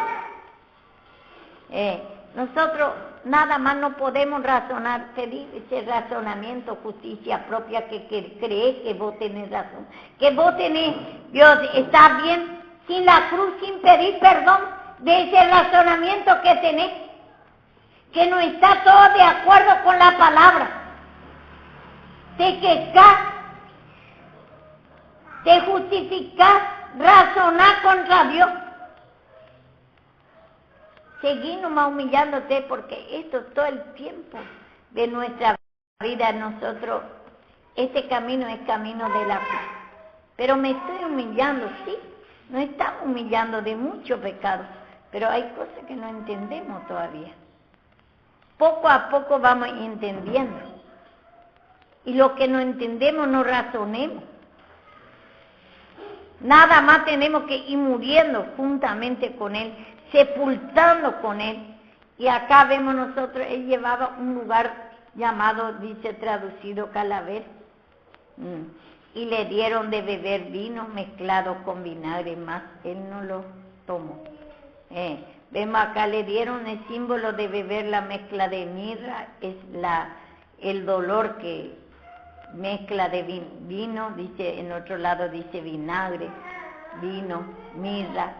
Nosotros nada más no podemos razonar, pedir ese razonamiento, justicia propia, que cree que vos tenés razón, que vos tenés, Dios está bien, sin la cruz, sin pedir perdón de ese razonamiento que tenés, que no está todo de acuerdo con la palabra. Te quejás, te justificás, razonás contra Dios. Seguí nomás humillándote, porque esto todo el tiempo de nuestra vida nosotros, este camino es camino de la cruz. Pero me estoy humillando, sí, nos estamos humillando de mucho pecado, pero hay cosas que no entendemos todavía. Poco a poco vamos entendiendo. Y lo que no entendemos no razonemos. Nada más tenemos que ir muriendo juntamente con Él, sepultando con Él. Y acá vemos nosotros, Él llevaba un lugar llamado, dice traducido, calavera. Y le dieron de beber vino mezclado con vinagre, más Él no lo tomó. Vemos acá, le dieron el símbolo de beber la mezcla de mirra, es el dolor que mezcla de vino, dice, en otro lado dice vinagre, vino, mirra,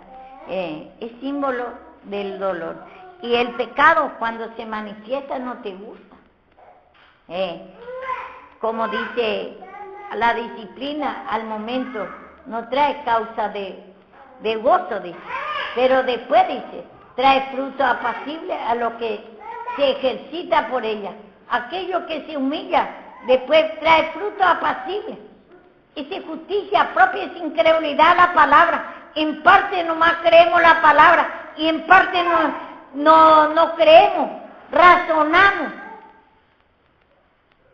es símbolo del dolor. Y el pecado cuando se manifiesta no te gusta. Como dice, la disciplina al momento no trae causa de gozo, dice, pero después dice, trae fruto apacible a lo que se ejercita por ella. Aquello que se humilla, después trae fruto apacible. Esa justicia propia, es incredulidad a la palabra. En parte nomás creemos la palabra y en parte no creemos, razonamos.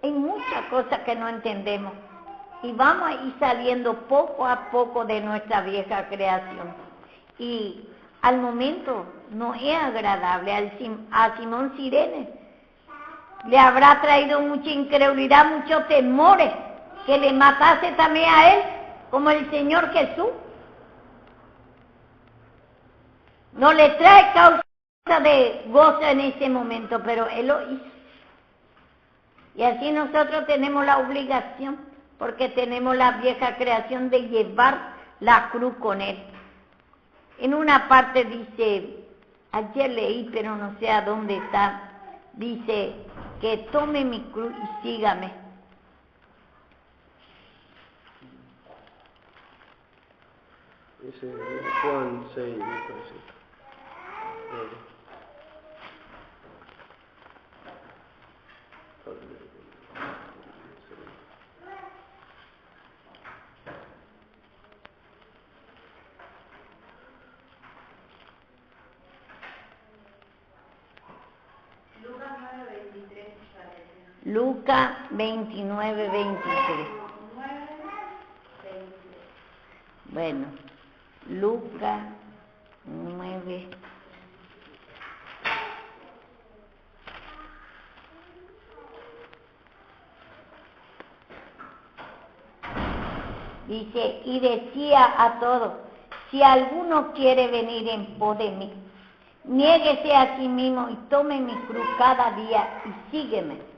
Hay muchas cosas que no entendemos y vamos a ir saliendo poco a poco de nuestra vieja creación. Y al momento no es agradable. A Simón Cirene le habrá traído mucha incredulidad, muchos temores, que le matase también a él, como el Señor Jesús. No le trae causa de gozo en ese momento, pero Él lo hizo. Y así nosotros tenemos la obligación, porque tenemos la vieja creación, de llevar la cruz con Él. En una parte dice, ayer leí, pero no sé a dónde está, dice que tome mi cruz y sígame. Ese es Juan 6, me parece. Lucas 29, 23. Bueno, Lucas 9. Dice, y decía a todos, si alguno quiere venir en pos de mí, niéguese a sí mismo y tome mi cruz cada día y sígueme.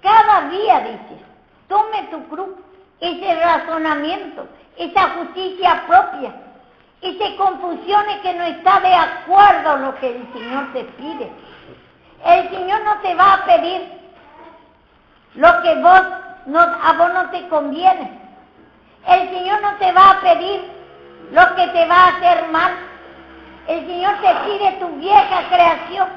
Cada día, dice, tome tu cruz, ese razonamiento, esa justicia propia, esas confusiones que no está de acuerdo a lo que el Señor te pide. El Señor no te va a pedir lo que a vos no te conviene. El Señor no te va a pedir lo que te va a hacer mal. El Señor te pide tu vieja creación,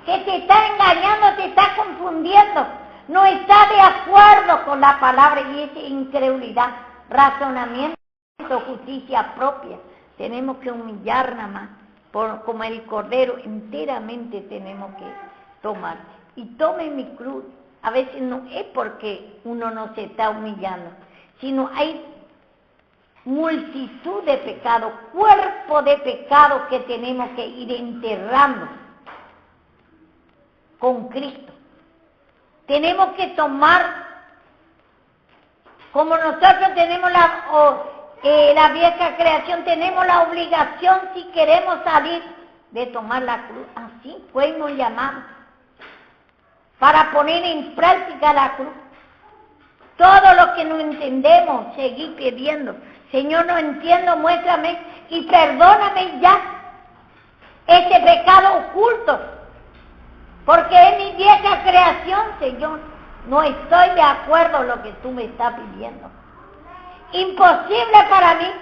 que te está engañando, te está confundiendo, no está de acuerdo con la palabra, y esa incredulidad, razonamiento, justicia propia, tenemos que humillar nada más, como el cordero, enteramente tenemos que tomar. Y tome mi cruz. A veces no es porque uno no se está humillando, sino hay multitud de pecados, cuerpo de pecados que tenemos que ir enterrando con Cristo. Tenemos que tomar, como nosotros tenemos la vieja creación, tenemos la obligación, si queremos salir, de tomar la cruz. Así fuimos llamados, para poner en práctica la cruz. Todo lo que no entendemos, seguir pidiendo. Señor, no entiendo, muéstrame y perdóname ya ese pecado oculto, porque es mi vieja creación, Señor. No estoy de acuerdo con lo que tú me estás pidiendo. Imposible para mí,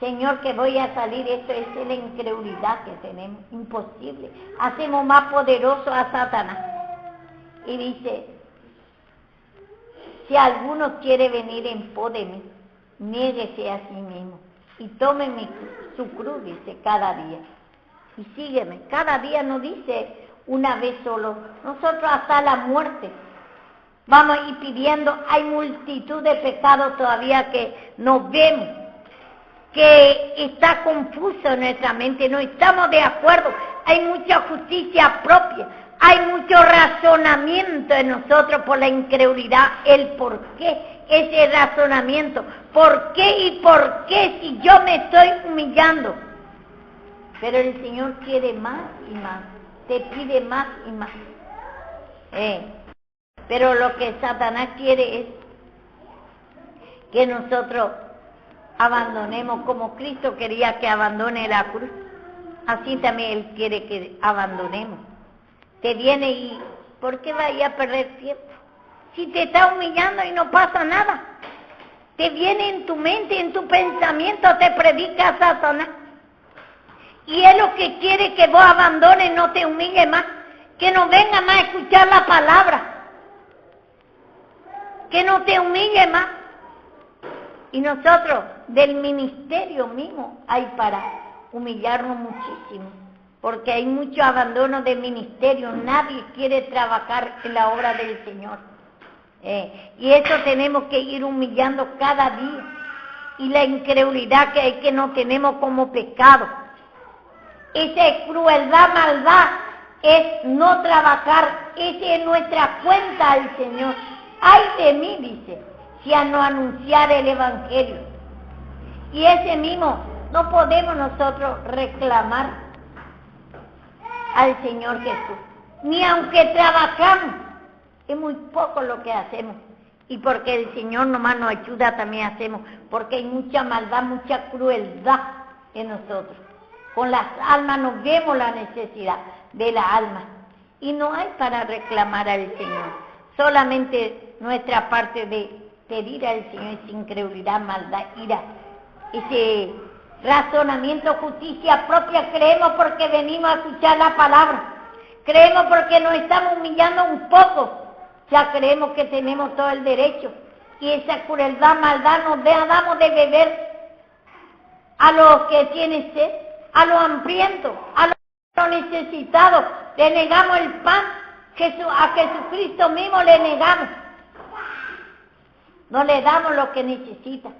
Señor, que voy a salir. Esto es la incredulidad que tenemos. Imposible. Hacemos más poderoso a Satanás. Y dice, si alguno quiere venir en pos de mí, niéguese a sí mismo y tome su cruz, dice, cada día. Y sígueme. Cada día no dice una vez solo. Nosotros hasta la muerte vamos a ir pidiendo. Hay multitud de pecados todavía que no vemos, que está confuso en nuestra mente, no estamos de acuerdo. Hay mucha justicia propia, hay mucho razonamiento en nosotros por la incredulidad, el por qué, ese razonamiento, por qué y por qué si yo me estoy humillando. Pero el Señor quiere más y más, te pide más y más. Pero lo que Satanás quiere es que nosotros abandonemos, como Cristo quería que abandone la cruz, así también Él quiere que abandonemos. Te viene y, ¿por qué vaya a perder tiempo? Si te está humillando y no pasa nada, te viene en tu mente, en tu pensamiento, te predica Satanás. Y Él lo que quiere que vos abandones, no te humilles más, que no venga más a escuchar la palabra, que no te humille más. Y nosotros, del ministerio mismo, hay para humillarnos muchísimo, porque hay mucho abandono de ministerio, nadie quiere trabajar en la obra del Señor. Y eso tenemos que ir humillando cada día. Y la incredulidad que hay, que no tenemos como pecado. Esa crueldad, maldad, es no trabajar, esa es nuestra cuenta al Señor. Ay de mí, dice, si a no anunciar el Evangelio. Y ese mismo no podemos nosotros reclamar al Señor Jesús, ni aunque trabajamos, es muy poco lo que hacemos. Y porque el Señor nomás nos ayuda, también hacemos, porque hay mucha maldad, mucha crueldad en nosotros. Con las almas nos vemos la necesidad de la alma y no hay para reclamar al Señor. Solamente nuestra parte de pedir al Señor es incredulidad, maldad, ira, ese razonamiento, justicia propia. Creemos porque venimos a escuchar la palabra, creemos porque nos estamos humillando un poco, ya creemos que tenemos todo el derecho. Y esa crueldad, maldad, nos damos de beber a los que tienen sed, a los hambrientos, a los necesitados. Le negamos el pan, a Jesucristo mismo le negamos. No le damos lo que necesita.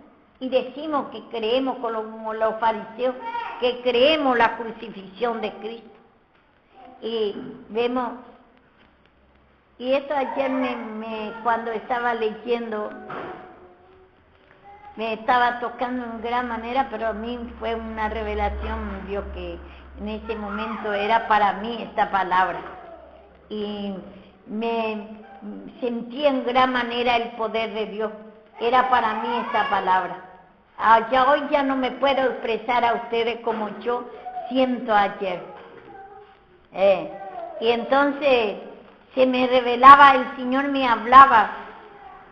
Y decimos que creemos, como los fariseos, que creemos la crucifixión de Cristo. Y vemos, y esto ayer cuando estaba leyendo, me estaba tocando en gran manera, pero a mí fue una revelación, Dios, que en ese momento era para mí esta palabra. Y me sentí en gran manera el poder de Dios. Era para mí esta palabra. Hoy ya no me puedo expresar a ustedes como yo siento ayer. Y entonces se me revelaba, el Señor me hablaba,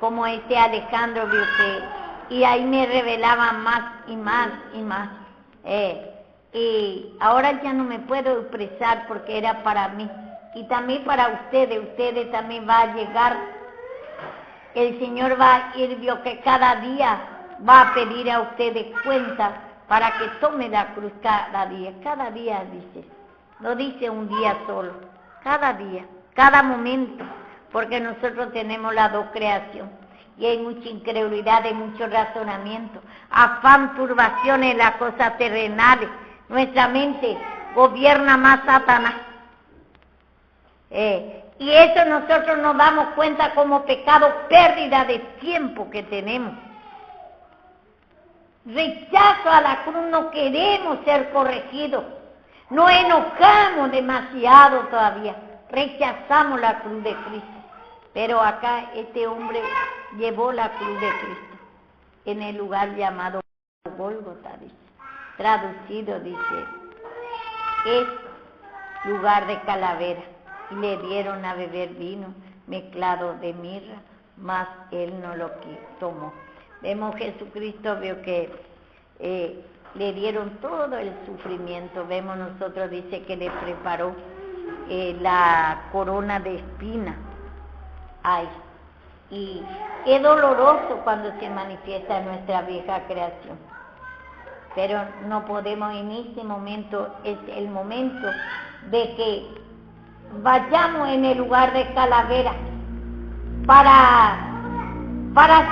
como Alejandro vio que, y ahí me revelaba más y más y más. Y ahora ya no me puedo expresar porque era para mí. Y también para ustedes también va a llegar. El Señor va a ir, vio que cada día va a pedir a ustedes cuenta para que tome la cruz cada día dice, no dice un día solo, cada día, cada momento, porque nosotros tenemos las dos creaciones, y hay mucha incredulidad, hay mucho razonamiento, afán, turbaciones en las cosas terrenales, nuestra mente gobierna más Satanás. Y eso nosotros nos damos cuenta como pecado, pérdida de tiempo que tenemos. Rechazo a la cruz, no queremos ser corregidos, nos enojamos demasiado todavía, rechazamos la cruz de Cristo. Pero acá este hombre llevó la cruz de Cristo en el lugar llamado Gólgota, dice. Traducido dice, es lugar de calavera. Y le dieron a beber vino mezclado de mirra, mas él no lo tomó. Vemos Jesucristo, vio que le dieron todo el sufrimiento. Vemos nosotros, dice que le preparó la corona de espina. Ay, y es doloroso cuando se manifiesta nuestra vieja creación. Pero no podemos en este momento, es el momento de que vayamos en el lugar de calavera para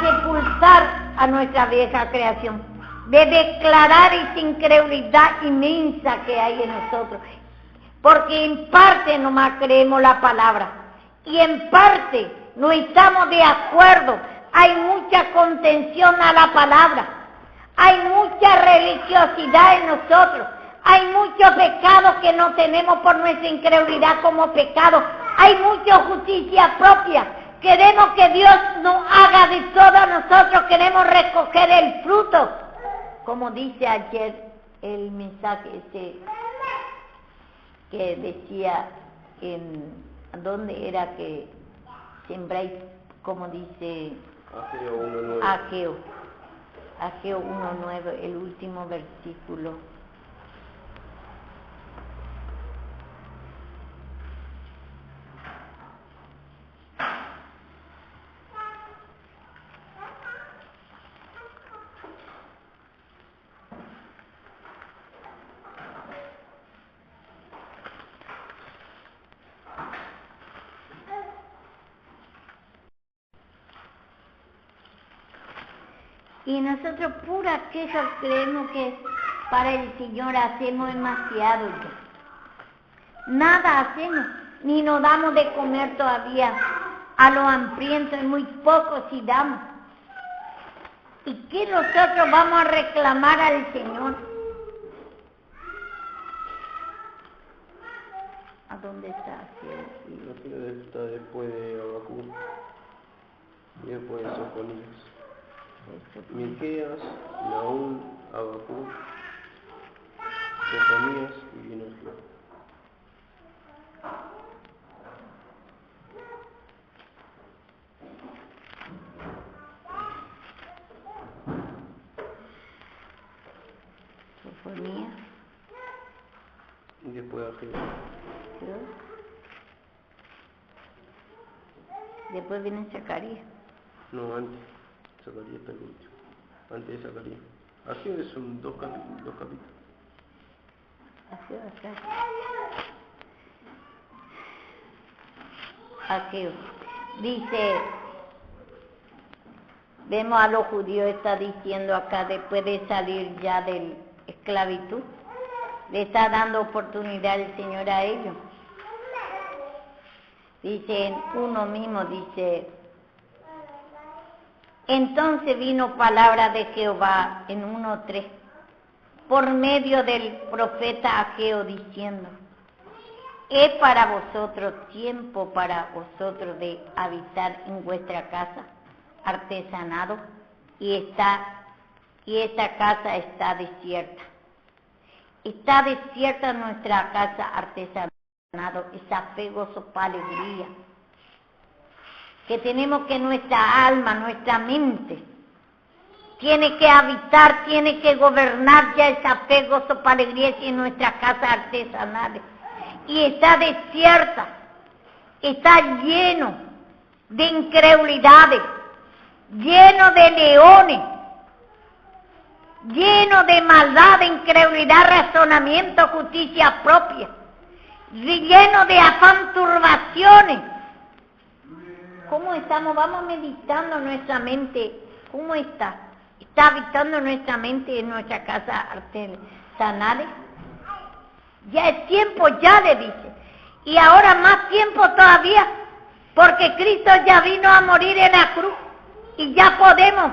sepultar a nuestra vieja creación, de declarar esa incredulidad inmensa que hay en nosotros, porque en parte nomás creemos la palabra y en parte no estamos de acuerdo. Hay mucha contención a la palabra, hay mucha religiosidad en nosotros, hay muchos pecados que no tenemos por nuestra incredulidad como pecado, hay mucha justicia propia. Queremos que Dios nos haga de todo, nosotros queremos recoger el fruto. Como dice ayer el mensaje que decía, ¿dónde era que sembráis? Como dice Ageo 1:9, el último versículo. Y nosotros pura queja creemos que para el Señor hacemos demasiado ya. Nada hacemos, ni nos damos de comer todavía a los hambrientos, y muy poco si damos. ¿Y qué nosotros vamos a reclamar al Señor? ¿A dónde está? Está después de Habacuc y después de Sofonías. Miqueas, Nahum, Habacuc, Sofonías y Enoch. Sofonías. Y después Ageo. Después viene Zacarías. No, antes. Zacarías está el último. Antes de Zacarías. Ageo son dos capítulos. Ageo. Dice, vemos a los judíos, está diciendo acá, después de salir ya de la esclavitud, le está dando oportunidad el Señor a ellos. Dice en uno mismo, dice, entonces vino palabra de Jehová en 1:3, por medio del profeta Ageo, diciendo, ¿es para vosotros tiempo para vosotros de habitar en vuestra casa artesanado? Y esta casa está desierta. Está desierta nuestra casa artesanado, es apegoso para alegría. Que tenemos que nuestra alma, nuestra mente, tiene que habitar, tiene que gobernar ya ese apego, sopa, alegría en nuestras casas artesanales. Y está desierta, está lleno de incredulidades, lleno de leones, lleno de maldad, de incredulidad, razonamiento, justicia propia, lleno de afán, turbaciones. ¿Cómo estamos? Vamos meditando nuestra mente. ¿Cómo está? ¿Está habitando nuestra mente en nuestra casa artesanales? Ya es tiempo, ya le dice. Y ahora más tiempo todavía, porque Cristo ya vino a morir en la cruz. Y ya podemos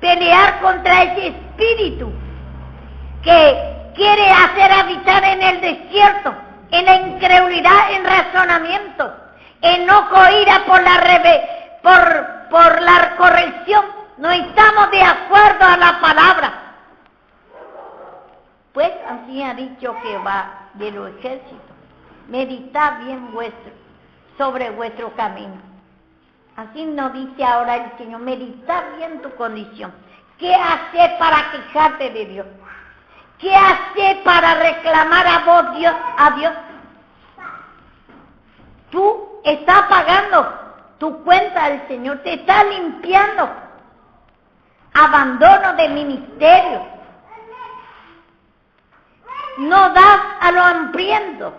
pelear contra ese espíritu que quiere hacer habitar en el desierto, en la incredulidad, en razonamiento, en no coira por la corrección. No estamos de acuerdo a la palabra. Pues así ha dicho Jehová de los ejércitos. Meditad bien sobre vuestro camino. Así nos dice ahora el Señor, meditad bien tu condición. ¿Qué hacer para quejarte de Dios? ¿Qué hacer para reclamar a Dios? Tú estás pagando tu cuenta al Señor, te está limpiando. Abandono de ministerio. No das a lo hambriento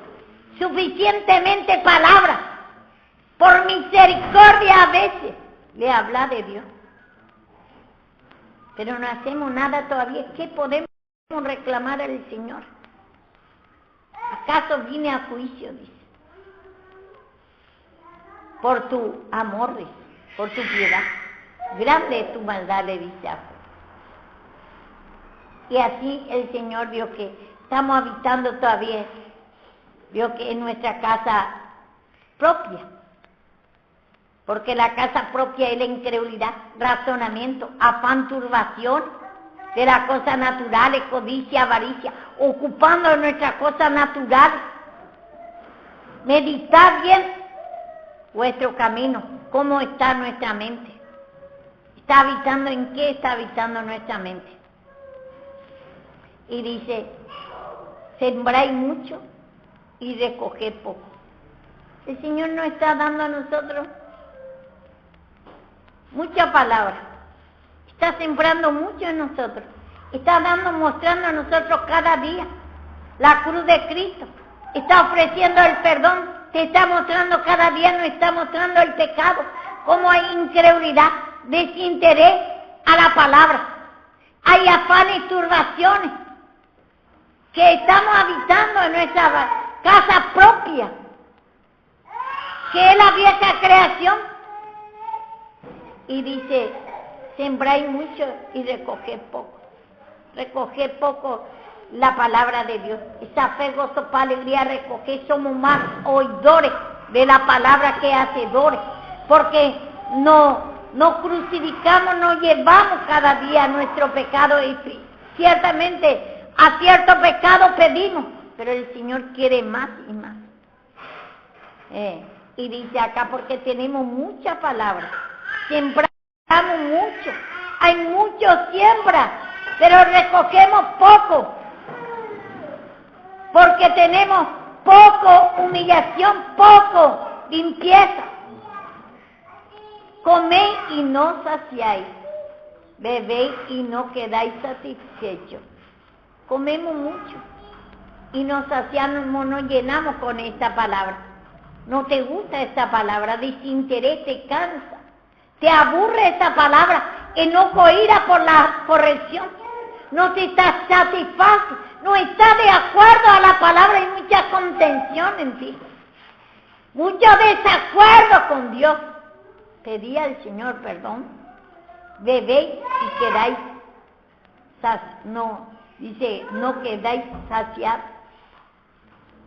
suficientemente palabras. Por misericordia a veces le habla de Dios. Pero no hacemos nada todavía. ¿Qué podemos reclamar al Señor? ¿Acaso vine a juicio? Dice. Por tu amor, dice, por tu piedad. Grande es tu maldad, le dice a Job. Y así el Señor vio que estamos habitando todavía, vio que en nuestra casa propia. Porque la casa propia es la incredulidad, razonamiento, afán, turbación de las cosas naturales, codicia, avaricia, ocupando nuestras cosas naturales. Meditad bien vuestro camino, cómo está nuestra mente. ¿Está habitando en qué está habitando nuestra mente? Y dice, sembráis mucho y recoged poco. El Señor nos está dando a nosotros mucha palabra. Está sembrando mucho en nosotros. Está mostrando a nosotros cada día la cruz de Cristo. Está ofreciendo el perdón. Te está mostrando cada día, nos está mostrando el pecado. Cómo hay incredulidad, desinterés a la palabra. Hay afanes y turbaciones que estamos habitando en nuestra casa propia, que es la vieja creación. Y dice, sembráis mucho y recoged poco. Recoged poco la palabra de Dios. Esa fe, gozo, paz, alegría, recoger. Somos más oidores de la palabra que hacedores. Porque no crucificamos, no llevamos cada día nuestro pecado. Y ciertamente a cierto pecado pedimos, pero el Señor quiere más y más. Y dice acá, porque tenemos mucha palabra. Sembramos mucho, hay mucho siembra, pero recogemos poco, porque tenemos poco humillación, poco limpieza. Coméis y no saciáis, bebéis y no quedáis satisfechos. Comemos mucho y nos saciamos, nos llenamos con esta palabra. No te gusta esta palabra, desinterés, te cansa. Te aburre esta palabra, enojo, ira por la corrección. No te satisface, no estás de acuerdo a la palabra, hay mucha contención en ti. Mucho desacuerdo con Dios. Pedí al Señor perdón. Bebéis y quedáis no quedáis saciados.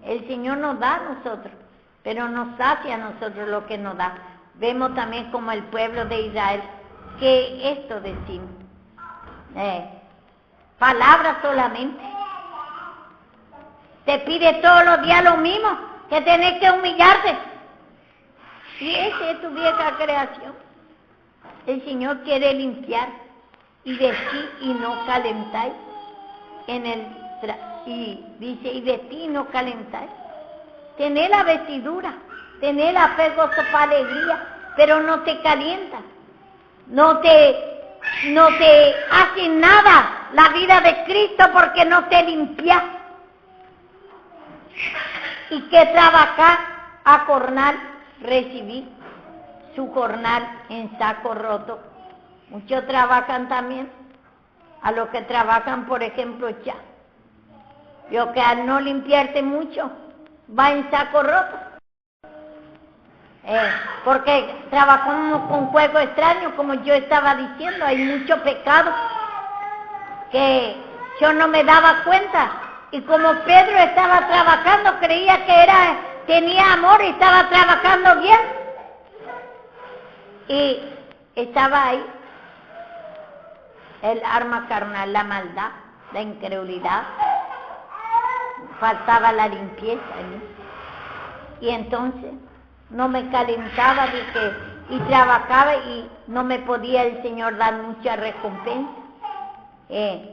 El Señor nos da a nosotros, pero nos sacia a nosotros lo que nos da. Vemos también como el pueblo de Israel, que esto decimos, palabras solamente. Te pide todos los días lo mismo, que tenés que humillarte. Y esa es tu vieja creación. El Señor quiere limpiar y vestir y no calentáis. Y dice, y vestir y no calentáis. Tener la vestidura. Tener la fe, gozo, paz, alegría, pero no te calienta, no te hace nada la vida de Cristo porque no te limpias. Y que trabajar a jornal, recibir su jornal en saco roto. Muchos trabajan también, a los que trabajan, por ejemplo, ya. Yo que al no limpiarte mucho, va en saco roto. Porque trabajamos con juego extraño, como yo estaba diciendo, hay mucho pecado que yo no me daba cuenta. Y como Pedro estaba trabajando, creía que tenía amor y estaba trabajando bien. Y estaba ahí el arma carnal, la maldad, la incredulidad. Faltaba la limpieza en mí. Y entonces no me calentaba y trabajaba y no me podía el Señor dar mucha recompensa.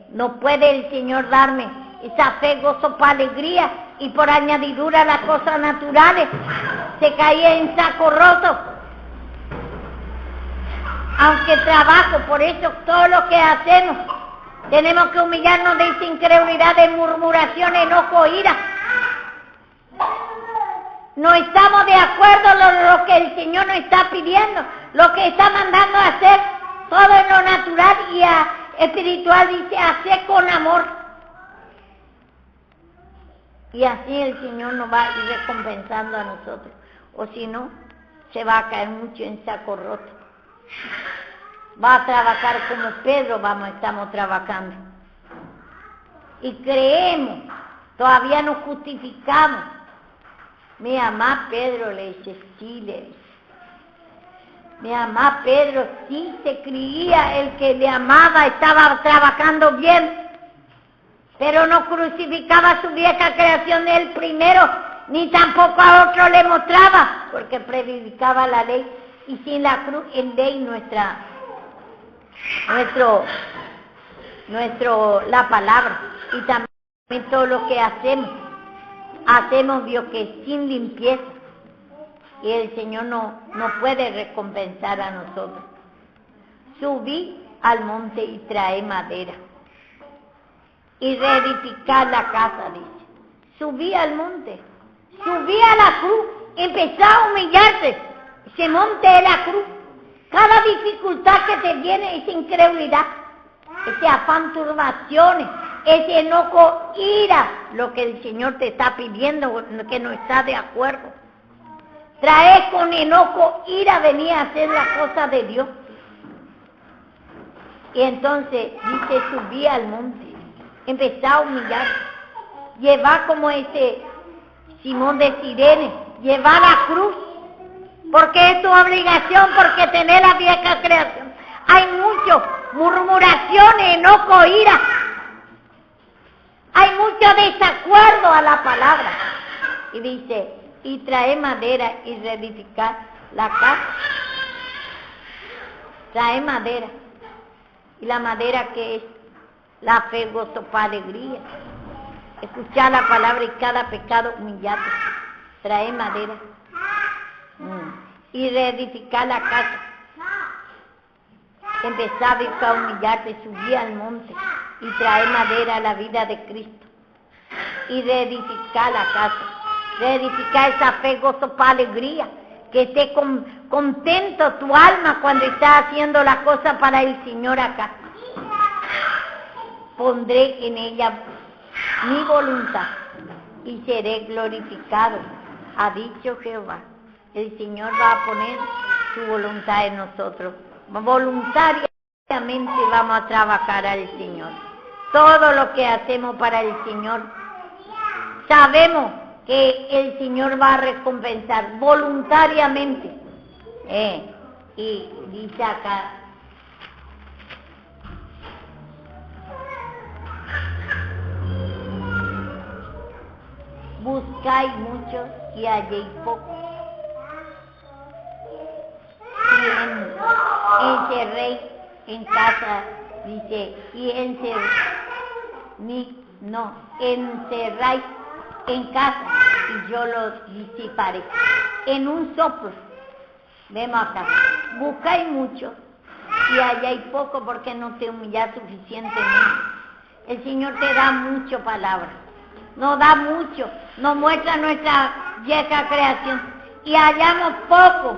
No puede el Señor darme esa fe, gozo, para alegría, y por añadidura las cosas naturales se caía en saco roto. Aunque trabajo, por eso todo lo que hacemos tenemos que humillarnos de esa incredulidad, de murmuración, enojo, ira. No estamos de acuerdo con lo que el Señor nos está pidiendo, lo que está mandando a hacer, todo en lo natural y espiritual, dice, hacer con amor. Y así el Señor nos va a ir recompensando a nosotros. O si no, se va a caer mucho en saco roto. Va a trabajar como Pedro estamos trabajando. Y creemos, todavía nos justificamos. Mi mamá Pedro le dice, sí, le dice. Mi mamá Pedro sí se creía, el que le amaba estaba trabajando bien, pero no crucificaba su vieja creación de él primero, ni tampoco a otro le mostraba, porque predicaba la ley, y sin la cruz en ley la palabra, y también todo lo que hacemos vio que sin limpieza, y el Señor no puede recompensar a nosotros. Subí al monte y trae madera, y reedificar la casa, dice. Subí al monte, subí a la cruz, empezó a humillarse, ese monte de la cruz. Cada dificultad que te viene, esa incredulidad, ese afán, turbaciones, ese enojo, ira, lo que el Señor te está pidiendo, que no está de acuerdo. Trae con enojo, ira, venía a hacer las cosas de Dios. Y entonces dice, subí al monte, empezó a humillar, llevar como ese Simón de Sirene, llevar la cruz, porque es tu obligación, porque tenés la vieja creación. Hay mucho murmuración, enojo, ira. Hay mucho desacuerdo a la palabra. Y dice, y trae madera y reedificar la casa. Trae madera. Y la madera que es la fe, gozo, paz, alegría. Escuchar la palabra y cada pecado humillarte. Trae madera. Y reedificar la casa. Empezar a humillarte, subir al monte y traer madera a la vida de Cristo. Y reedificar la casa. Reedificar esa fe, gozo, paz, alegría. Que esté contento tu alma cuando estás haciendo la cosa para el Señor acá. Pondré en ella mi voluntad y seré glorificado, ha dicho Jehová. El Señor va a poner su voluntad en nosotros. Voluntariamente vamos a trabajar al Señor. Todo lo que hacemos para el Señor, sabemos que el Señor va a recompensar voluntariamente. Y dice acá, buscáis mucho y halléis poco. Y encerréis en casa, dice, y encerráis en casa y yo los disiparé. En un soplo, vemos acá, buscáis mucho y halláis poco porque no te humilláis suficientemente. El Señor te da mucho palabra, nos da mucho, nos muestra nuestra vieja creación y hallamos poco,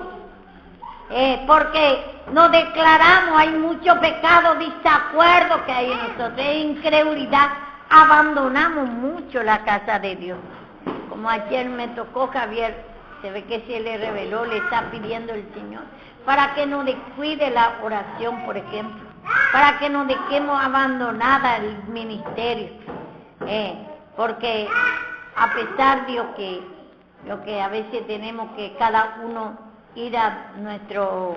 porque nos declaramos, hay mucho pecado, desacuerdo que hay en nosotros, incredulidad, abandonamos mucho la casa de Dios. Como ayer me tocó Javier, se ve que se le reveló, le está pidiendo el Señor, para que no descuide la oración, por ejemplo, para que no dejemos abandonada el ministerio, porque a pesar de lo que a veces tenemos que cada uno ir a nuestro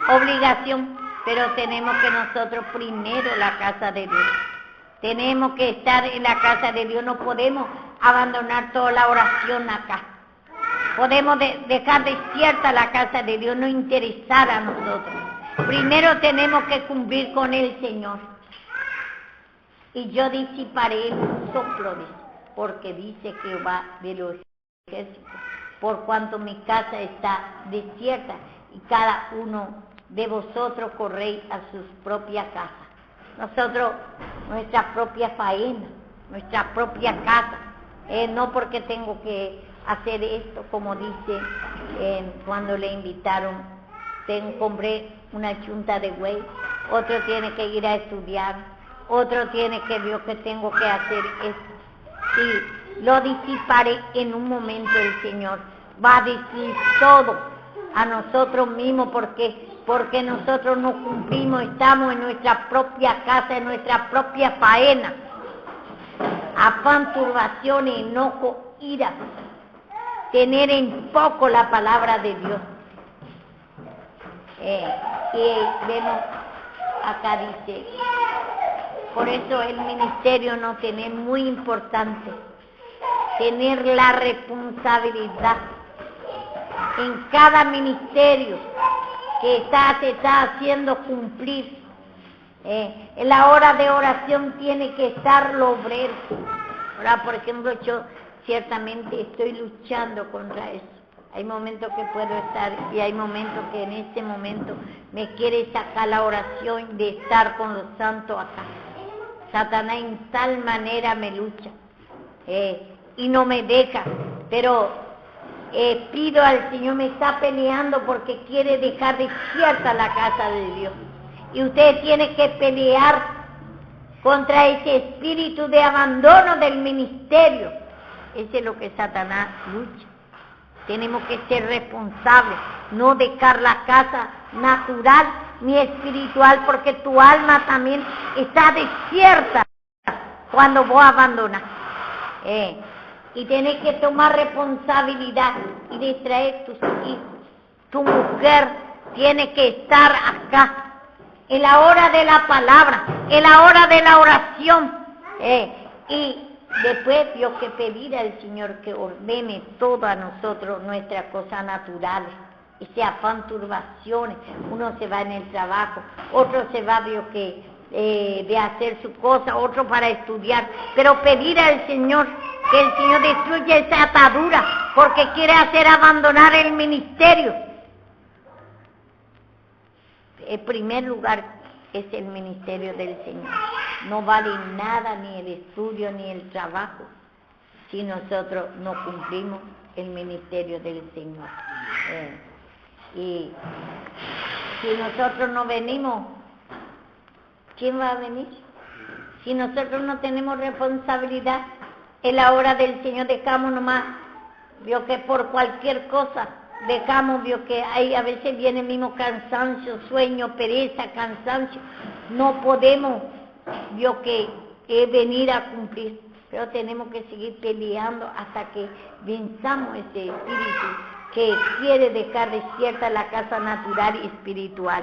obligación, pero tenemos que nosotros primero la casa de Dios. Tenemos que estar en la casa de Dios, no podemos abandonar toda la oración acá. Podemos dejar desierta la casa de Dios, no interesar a nosotros. Primero tenemos que cumplir con el Señor. Y yo disiparé en un soplo, porque dice Jehová de los ejércitos, por cuanto mi casa está desierta y cada uno de vosotros corréis a sus propias casas. Nosotros, nuestra propia faena, nuestra propia casa, no porque tengo que hacer esto, como dice cuando le invitaron, compré una chunta de güey, otro tiene que ir a estudiar, otro tiene que ver que tengo que hacer esto, y lo disiparé en un momento. El Señor va a decir todo a nosotros mismos, porque nosotros no cumplimos, estamos en nuestra propia casa, en nuestra propia faena. Afán, turbación, enojo, ira, tener en poco la palabra de Dios. Y vemos acá dice, por eso el ministerio no tiene muy importante, tener la responsabilidad en cada ministerio que se está haciendo cumplir. En la hora de oración tiene que estar lo obrero. Ahora, por ejemplo, yo ciertamente estoy luchando contra eso. Hay momentos que puedo estar y hay momentos que en este momento me quiere sacar la oración de estar con los santos acá. Satanás en tal manera me lucha y no me deja, pero pido al Señor, me está peleando porque quiere dejar desierta la casa de Dios. Y usted tiene que pelear contra ese espíritu de abandono del ministerio. Ese es lo que Satanás lucha. Tenemos que ser responsables, no dejar la casa natural ni espiritual, porque tu alma también está desierta cuando vos abandonas. Y tenés que tomar responsabilidad y distraer tus hijos. Tu mujer tiene que estar acá, en la hora de la palabra, en la hora de la oración. Y después Dios que pedir al Señor que ordene todo a nosotros, nuestras cosas naturales. Ese afán, turbaciones, uno se va en el trabajo, otro se va de hacer su cosa, otro para estudiar, pero pedir al Señor que el Señor destruya esa atadura, porque quiere hacer abandonar el ministerio. En primer lugar es el ministerio del Señor. No vale nada ni el estudio ni el trabajo si nosotros no cumplimos el ministerio del Señor. Y si nosotros no venimos, ¿quién va a venir? Si nosotros no tenemos responsabilidad, en la hora del Señor dejamos nomás, vio que por cualquier cosa, dejamos, vio que ahí a veces viene el mismo cansancio, sueño, pereza, cansancio, no podemos, vio que venir a cumplir, pero tenemos que seguir peleando hasta que venzamos ese espíritu que quiere dejar desierta la casa natural y espiritual.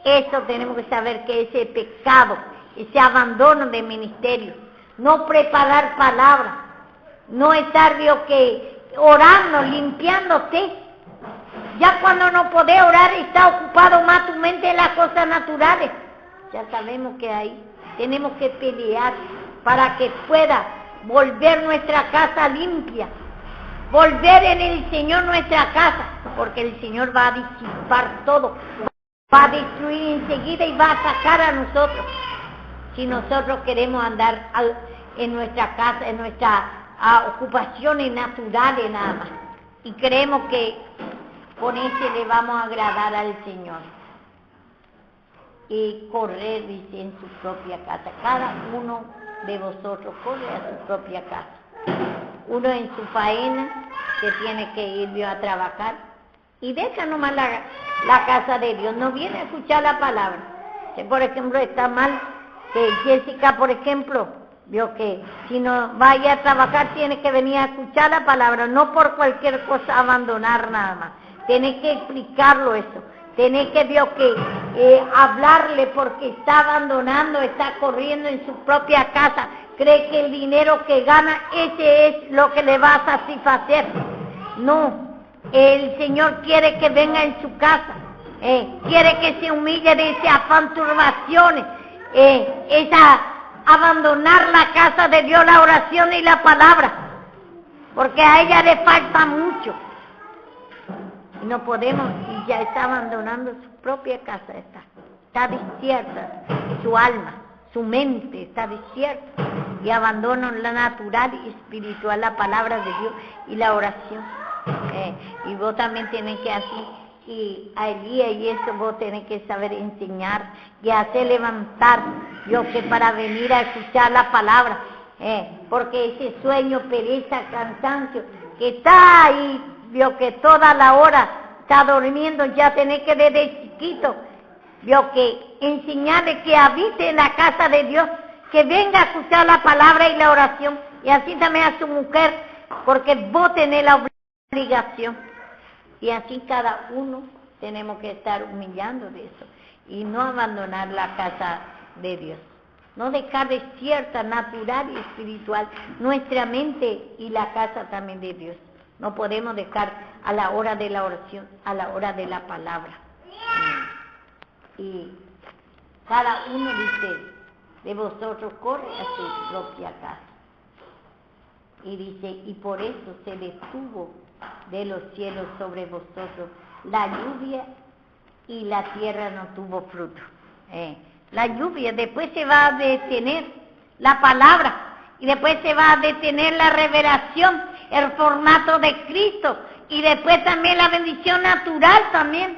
Eso tenemos que saber, que ese pecado, ese abandono del ministerio, no preparar palabras, no estar, vio que orando, limpiándote. Ya cuando no podés orar, está ocupado más tu mente en las cosas naturales. Ya sabemos que ahí tenemos que pelear para que pueda volver nuestra casa limpia, volver en el Señor nuestra casa, porque el Señor va a disipar todo. va a destruir enseguida y va a atacar a nosotros. Si nosotros queremos andar en nuestra casa, en nuestras ocupaciones naturales nada más. Y creemos que con ese le vamos a agradar al Señor. Y correr, dice, en su propia casa. Cada uno de vosotros corre a su propia casa. Uno en su faena, que tiene que ir a trabajar, y deja nomás la casa de Dios, no viene a escuchar la palabra. Si por ejemplo está mal, que Jessica, por ejemplo, vio que si no vaya a trabajar tiene que venir a escuchar la palabra, no por cualquier cosa abandonar nada más. Tiene que explicarlo eso. Tiene que, vio que hablarle porque está abandonando, está corriendo en su propia casa. Cree que el dinero que gana, ese es lo que le va a satisfacer. No, el Señor quiere que venga en su casa. Quiere que se humille de ese afán, turbaciones. Abandonar la casa de Dios, la oración y la palabra. Porque a ella le falta mucho. Y no podemos, y ya está abandonando su propia casa, está desierta, su alma, su mente está desierta, y abandonan la natural y espiritual, la palabra de Dios y la oración. Y vos también tenés que así, y a Elías y eso vos tenés que saber enseñar y hacer levantar, yo que para venir a escuchar la palabra, porque ese sueño, pereza, cansancio, que está ahí, vio que toda la hora está durmiendo, ya tenés que desde chiquito, vio que enseñarle que habite en la casa de Dios, que venga a escuchar la palabra y la oración, y así también a su mujer, porque vos tenés la obligación, y así cada uno tenemos que estar humillando de eso, y no abandonar la casa de Dios, no dejar desierta, natural y espiritual, nuestra mente y la casa también de Dios. No podemos dejar a la hora de la oración, a la hora de la palabra. Y cada uno dice, de vosotros corre a su propia casa. Y dice, y por eso se detuvo de los cielos sobre vosotros la lluvia y la tierra no tuvo fruto. La lluvia, después se va a detener la palabra y después se va a detener la revelación, el formato de Cristo, y después también la bendición natural también.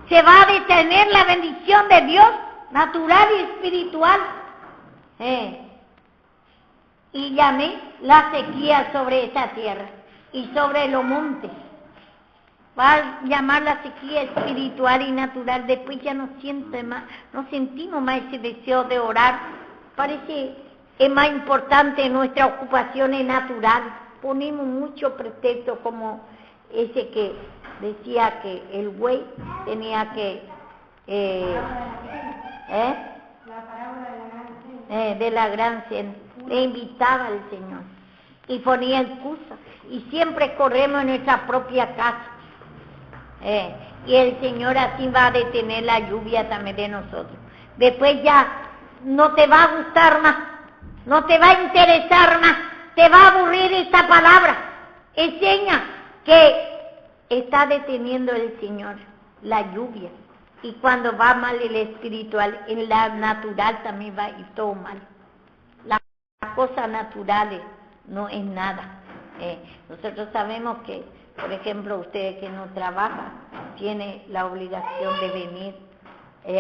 Se va a detener la bendición de Dios, natural y espiritual. Y llamé la sequía sobre esa tierra y sobre los montes. Va a llamar la sequía espiritual y natural. Después ya no sentimos más ese deseo de orar. Parece es más importante nuestra ocupación es natural. Ponemos mucho pretexto como ese que decía que el buey tenía que La parábola de la gran cena, le invitaba al Señor y ponía excusa y siempre corremos en nuestra propia casa, y el Señor así va a detener la lluvia también de nosotros. Después ya no te va a gustar más, no te va a interesar más, te va a aburrir esta palabra. Enseña que está deteniendo el Señor la lluvia, y cuando va mal el espiritual, en la natural también va a ir todo mal. Las cosas naturales no es nada. Nosotros sabemos que, por ejemplo, ustedes que no trabajan, tienen la obligación de venir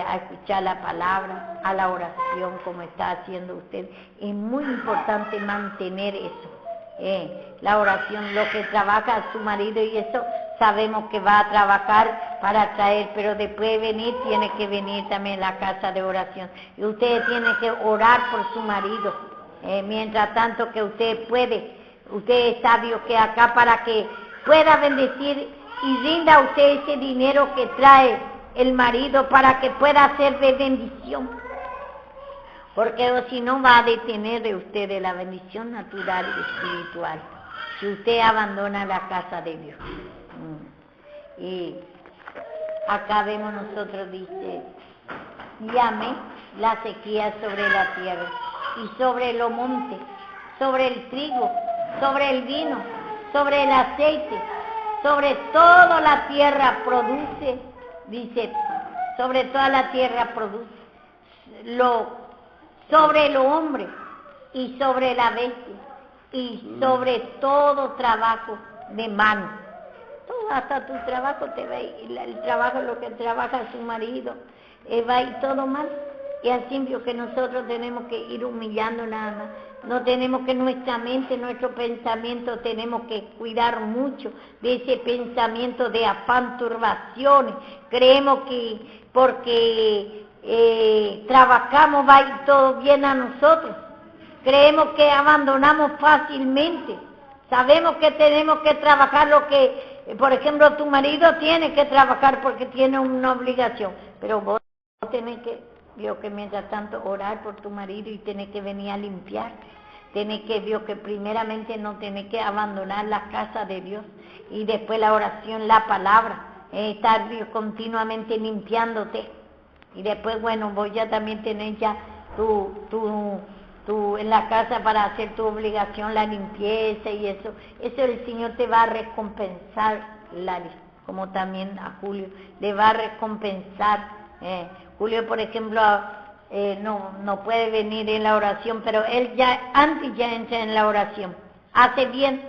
a escuchar la palabra, a la oración, como está haciendo usted. Es muy importante mantener eso. La oración, lo que trabaja su marido y eso, sabemos que va a trabajar para traer, pero después de venir, tiene que venir también a la casa de oración. Y ustedes tienen que orar por su marido. Mientras tanto que usted puede, usted es sabio que acá para que pueda bendecir y rinda a usted ese dinero que trae el marido para que pueda ser de bendición. Porque si no va a detener de usted la bendición natural y espiritual, si usted abandona la casa de Dios. Y acá vemos nosotros, dice, llame la sequía sobre la tierra y sobre los montes, sobre el trigo, sobre el vino, sobre el aceite, sobre toda la tierra produce, dice, sobre toda la tierra produce, sobre el hombre y sobre la bestia y sobre todo trabajo de mano. Todo, hasta tu trabajo te va a ir, el trabajo, lo que trabaja su marido, va a ir todo mal. Y así que nosotros tenemos que ir humillando nada más. No tenemos que nuestra mente, nuestro pensamiento, tenemos que cuidar mucho de ese pensamiento de afán, turbaciones. Creemos que porque trabajamos va a ir todo bien a nosotros. Creemos que abandonamos fácilmente. Sabemos que tenemos que trabajar lo que, por ejemplo, tu marido tiene que trabajar porque tiene una obligación, pero vos tenés que, vio que mientras tanto orar por tu marido y tenés que venir a limpiarte. Tenés que, vio que primeramente no tenés que abandonar la casa de Dios y después la oración, la palabra, estar continuamente limpiándote. Y después, bueno, vos ya también tenés ya en la casa para hacer tu obligación, la limpieza y eso el Señor te va a recompensar, Lali, como también a Julio, le va a recompensar. Julio, por ejemplo, no puede venir en la oración, pero él antes ya entra en la oración, hace bien,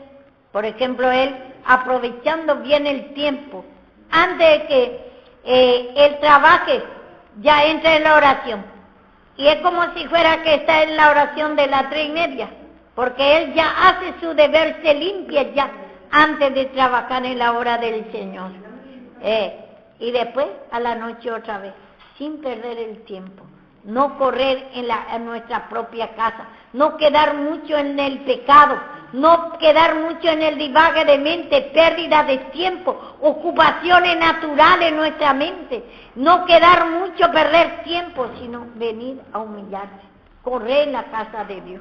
por ejemplo, él aprovechando bien el tiempo, antes de que él trabaje, ya entra en la oración. Y es como si fuera que está en la oración de las 3:30, porque él ya hace su deber, se limpia ya antes de trabajar en la hora del Señor. Y después a la noche otra vez, sin perder el tiempo. No correr en nuestra propia casa, no quedar mucho en el pecado, no quedar mucho en el divague de mente, pérdida de tiempo, ocupaciones naturales en nuestra mente, no quedar mucho, perder tiempo, sino venir a humillarse, correr en la casa de Dios,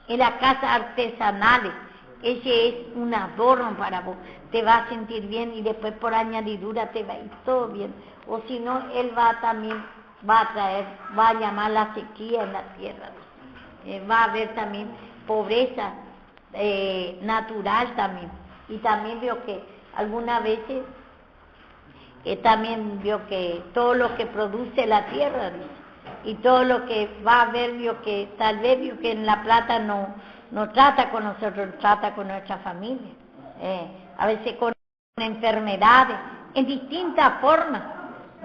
en la casa artesanales. Ese es un adorno para vos, te va a sentir bien y después por añadidura te va a ir todo bien. O si no, Él va a llamar la sequía en la tierra. Va a haber también pobreza natural también. Y también veo que algunas veces, también veo que todo lo que produce la tierra, y todo lo que va a haber, veo que tal vez veo que en La Plata no trata con nosotros, trata con nuestra familia. A veces con enfermedades, en distintas formas,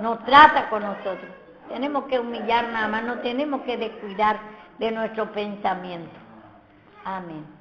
nos trata con nosotros. Tenemos que humillar nada más, no tenemos que descuidar de nuestro pensamiento. Amén.